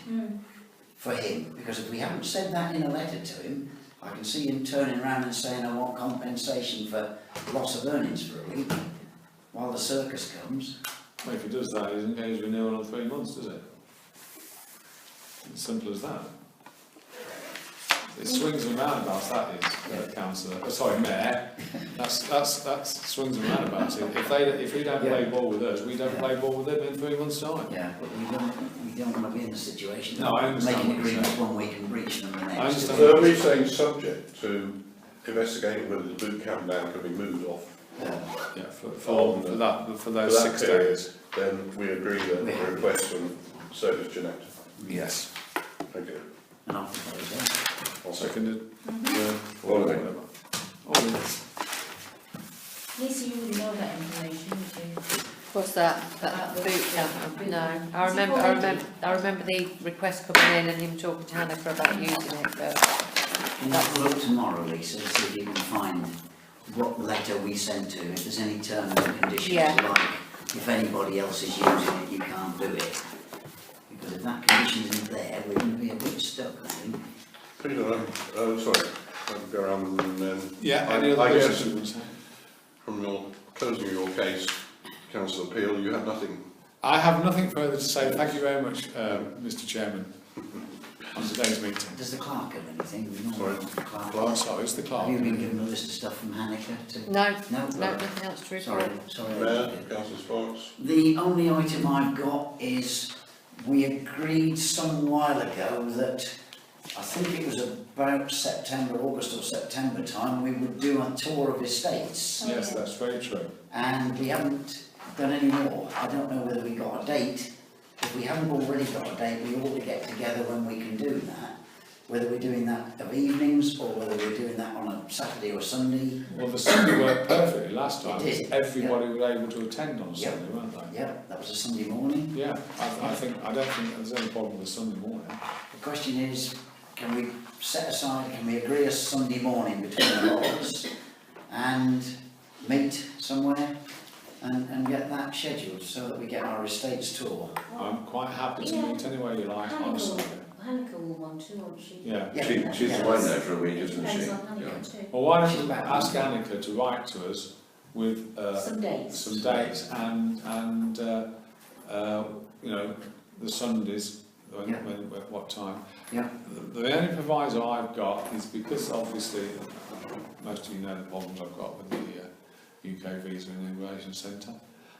for him? Because if we haven't said that in a letter to him, I can see him turning around and saying I want compensation for loss of earnings for a week while the circus comes. Well, if he does that, he doesn't get his renewal on 3 months, does it? As simple as that. It swings and roundabouts, that is, councillor. Sorry, mayor. That's swings and roundabouts. If he don't play ball with us, we don't play ball with him in 3 months' time. Yeah, but we don't want to be in the situation No, I of understand making what you're agreements saying. one week and breaching them the next. I understand. So are we saying subject to investigating whether the boot camp now can be moved off? Yeah, for those 6 period, days. Then we agree that the request from Circus Jeanette. Yes. Thank you. And I'll propose that. I'll Seconded. All of it. Whatever. All in. Lisa, you wouldn't know that information, would you? What's that? That boot camp? No. I remember the request coming in and him talking to Hannah about using it, but Can you look tomorrow, Lisa, to see if you can find what letter we sent to, if there's any terms and conditions, Yeah. like if anybody else is using it, you can't do it. Because if that condition isn't there, we're going to be a bit stuck, I think. Peter, sorry, I'll go around and then. Yeah, I any other guess questions? from your closing of your case, Councillor Peel, you have nothing. I have nothing further to say. Thank you very much, Mr. Chairman, on today's meeting. Does the clerk have anything? We normally Sorry. ask the clerk. Clerk, sorry, it's the clerk. Have you been given a list of stuff from Hanukkah to? no, No? nothing else to Sorry, report. sorry. Mayor, Councillor Sparks. The only item I've got is we agreed some while ago that I think it was about September, August or September time, we would do a tour of estates. Yes, that's very true. And we haven't done any more. I don't know whether we got a date. If we haven't already got a date, we ought to get together when we can do that. Whether we're doing that of evenings or whether we're doing that on a Saturday or Sunday. Well, the Sunday worked perfectly last time. It did, Everybody was able to attend on a Yeah. Sunday, weren't they? Yeah, that was a Sunday morning. Yeah, I don't think there's any problem with Sunday morning. The question is, can we set aside, can we agree a Sunday morning between the lot of us and meet somewhere and get that scheduled so that we get our estates tour? I'm quite happy to Yeah. meet anywhere you like on a Sunday. Hannah will want to, won't she? Yeah. Yeah. She's away now for a week, isn't Depends she? on Hannah too. Well, why She's don't we back. ask Annika to write to us with Some dates. some dates and you know, the Sundays, Yeah. what time. Yeah. The only proviso I've got is because obviously most of you know the problems I've got with the UK Visa and Immigration Centre.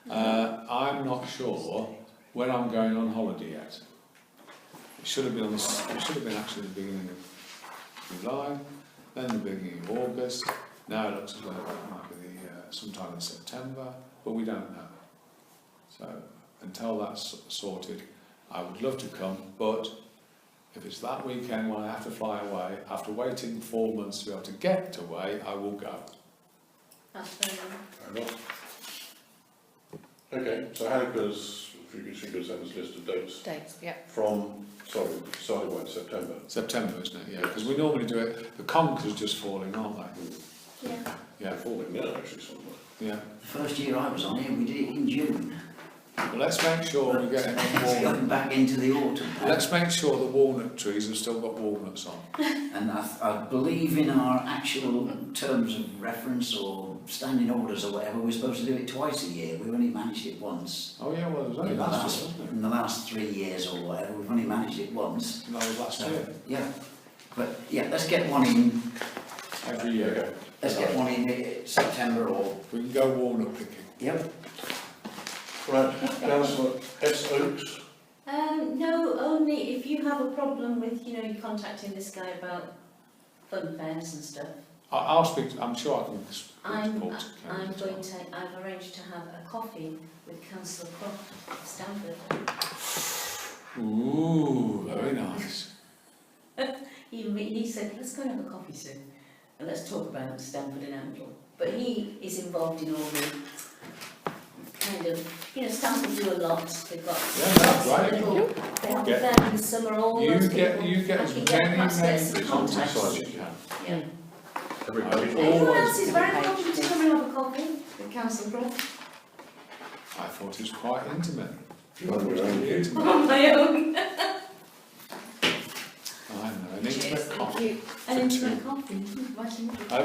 I'm not sure when I'm going on holiday yet. It should have been actually the beginning of July, then the beginning of August. Now it looks as though it might be sometime in September, but we don't know. So until that's sorted, I would love to come, but if it's that weekend when I have to fly away, after waiting 4 months to be able to get away, I will go. That's fair enough. Fair enough. Okay, so Hannika's, if she could send us a list of dates Dates, yeah. from, starting when, September? September, isn't it? Yeah, because we normally do it, the conchs are just falling, aren't they? Yeah. They're falling now, actually, somewhere. Yeah. The first year I was on here, we did it in June. Well, let's make sure we get enough It's walnut. going back into the autumn now. Let's make sure the walnut trees have still got walnuts on. And I believe in our actual terms of reference or standing orders or whatever, we're supposed to do it twice a year. We've only managed it once. Oh yeah, well, it was only last year, wasn't In the last 3 years or whatever, we've only managed it once. it? No, it was last So, year. yeah. But yeah, let's get one in. Every year. Okay. Let's get one in September or. We can go walnut picking. Yep. Right, Councillor S. Oakes. No, only if you have a problem with, you contacting this guy about fun fairs and stuff. I'll speak. I'm sure I can speak to I'm Paul. going to. I've arranged to have a coffee with Councillor Croft of Stamford. Ooh, very nice. He said, let's go and have a coffee soon, and let's talk about Stamford and Amble. But he is involved in all the kind of, Stamford do a lot. They've got Yeah, lots of right. little. They have Get- a fair in the summer. All You those get people. you get I as can many perhaps get some names onto contacts. as you can. Yeah. Everybody. Anyone else is very Always. welcome to come and have a coffee with Councillor Croft. I thought it was quite intimate. On your own, Kate. Intimate. On my own. I know, an intimate coffee. you. An For intimate two. coffee. Right in the middle. I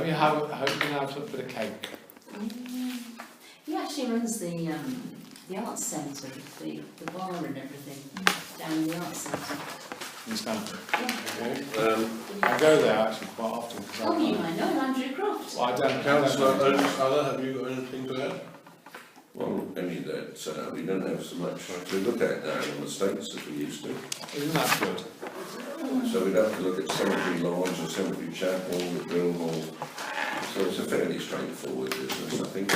hope you can have a bit of cake. He actually runs the arts centre, the bar and everything, down in the arts centre. In Stamford. Yeah. I go there actually quite often. 'Cause Oh, you might know Andrew Croft. Well, I don't. Councillor I don't- O'Connor, have you got anything to add? Well, only that we don't have so much to look at now in the States as we used to. Isn't that good? So we'd have to look at Cemetery Lodge or Cemetery Chapel, the Drill Hall. So it's a fairly straightforward business, I think.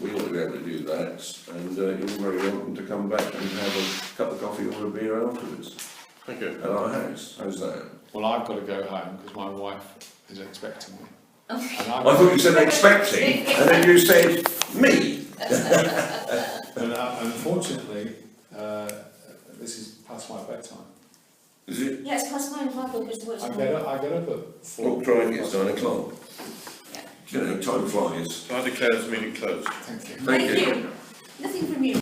We ought to be able to do that, and you're very welcome to come back and have a cup of coffee or a beer afterwards Thank you. at our house. How's that? Well, I've got to go home because my wife is expecting me. And I thought you said expecting, and then you said me. And unfortunately, this is past my bedtime. Is it? Yeah, it's past 9 o'clock, because the I get up at 4. Oh, crikey, it's 9 o'clock. You know, time flies. So I declare this meeting closed. Thank you. Thank you. Nothing from you.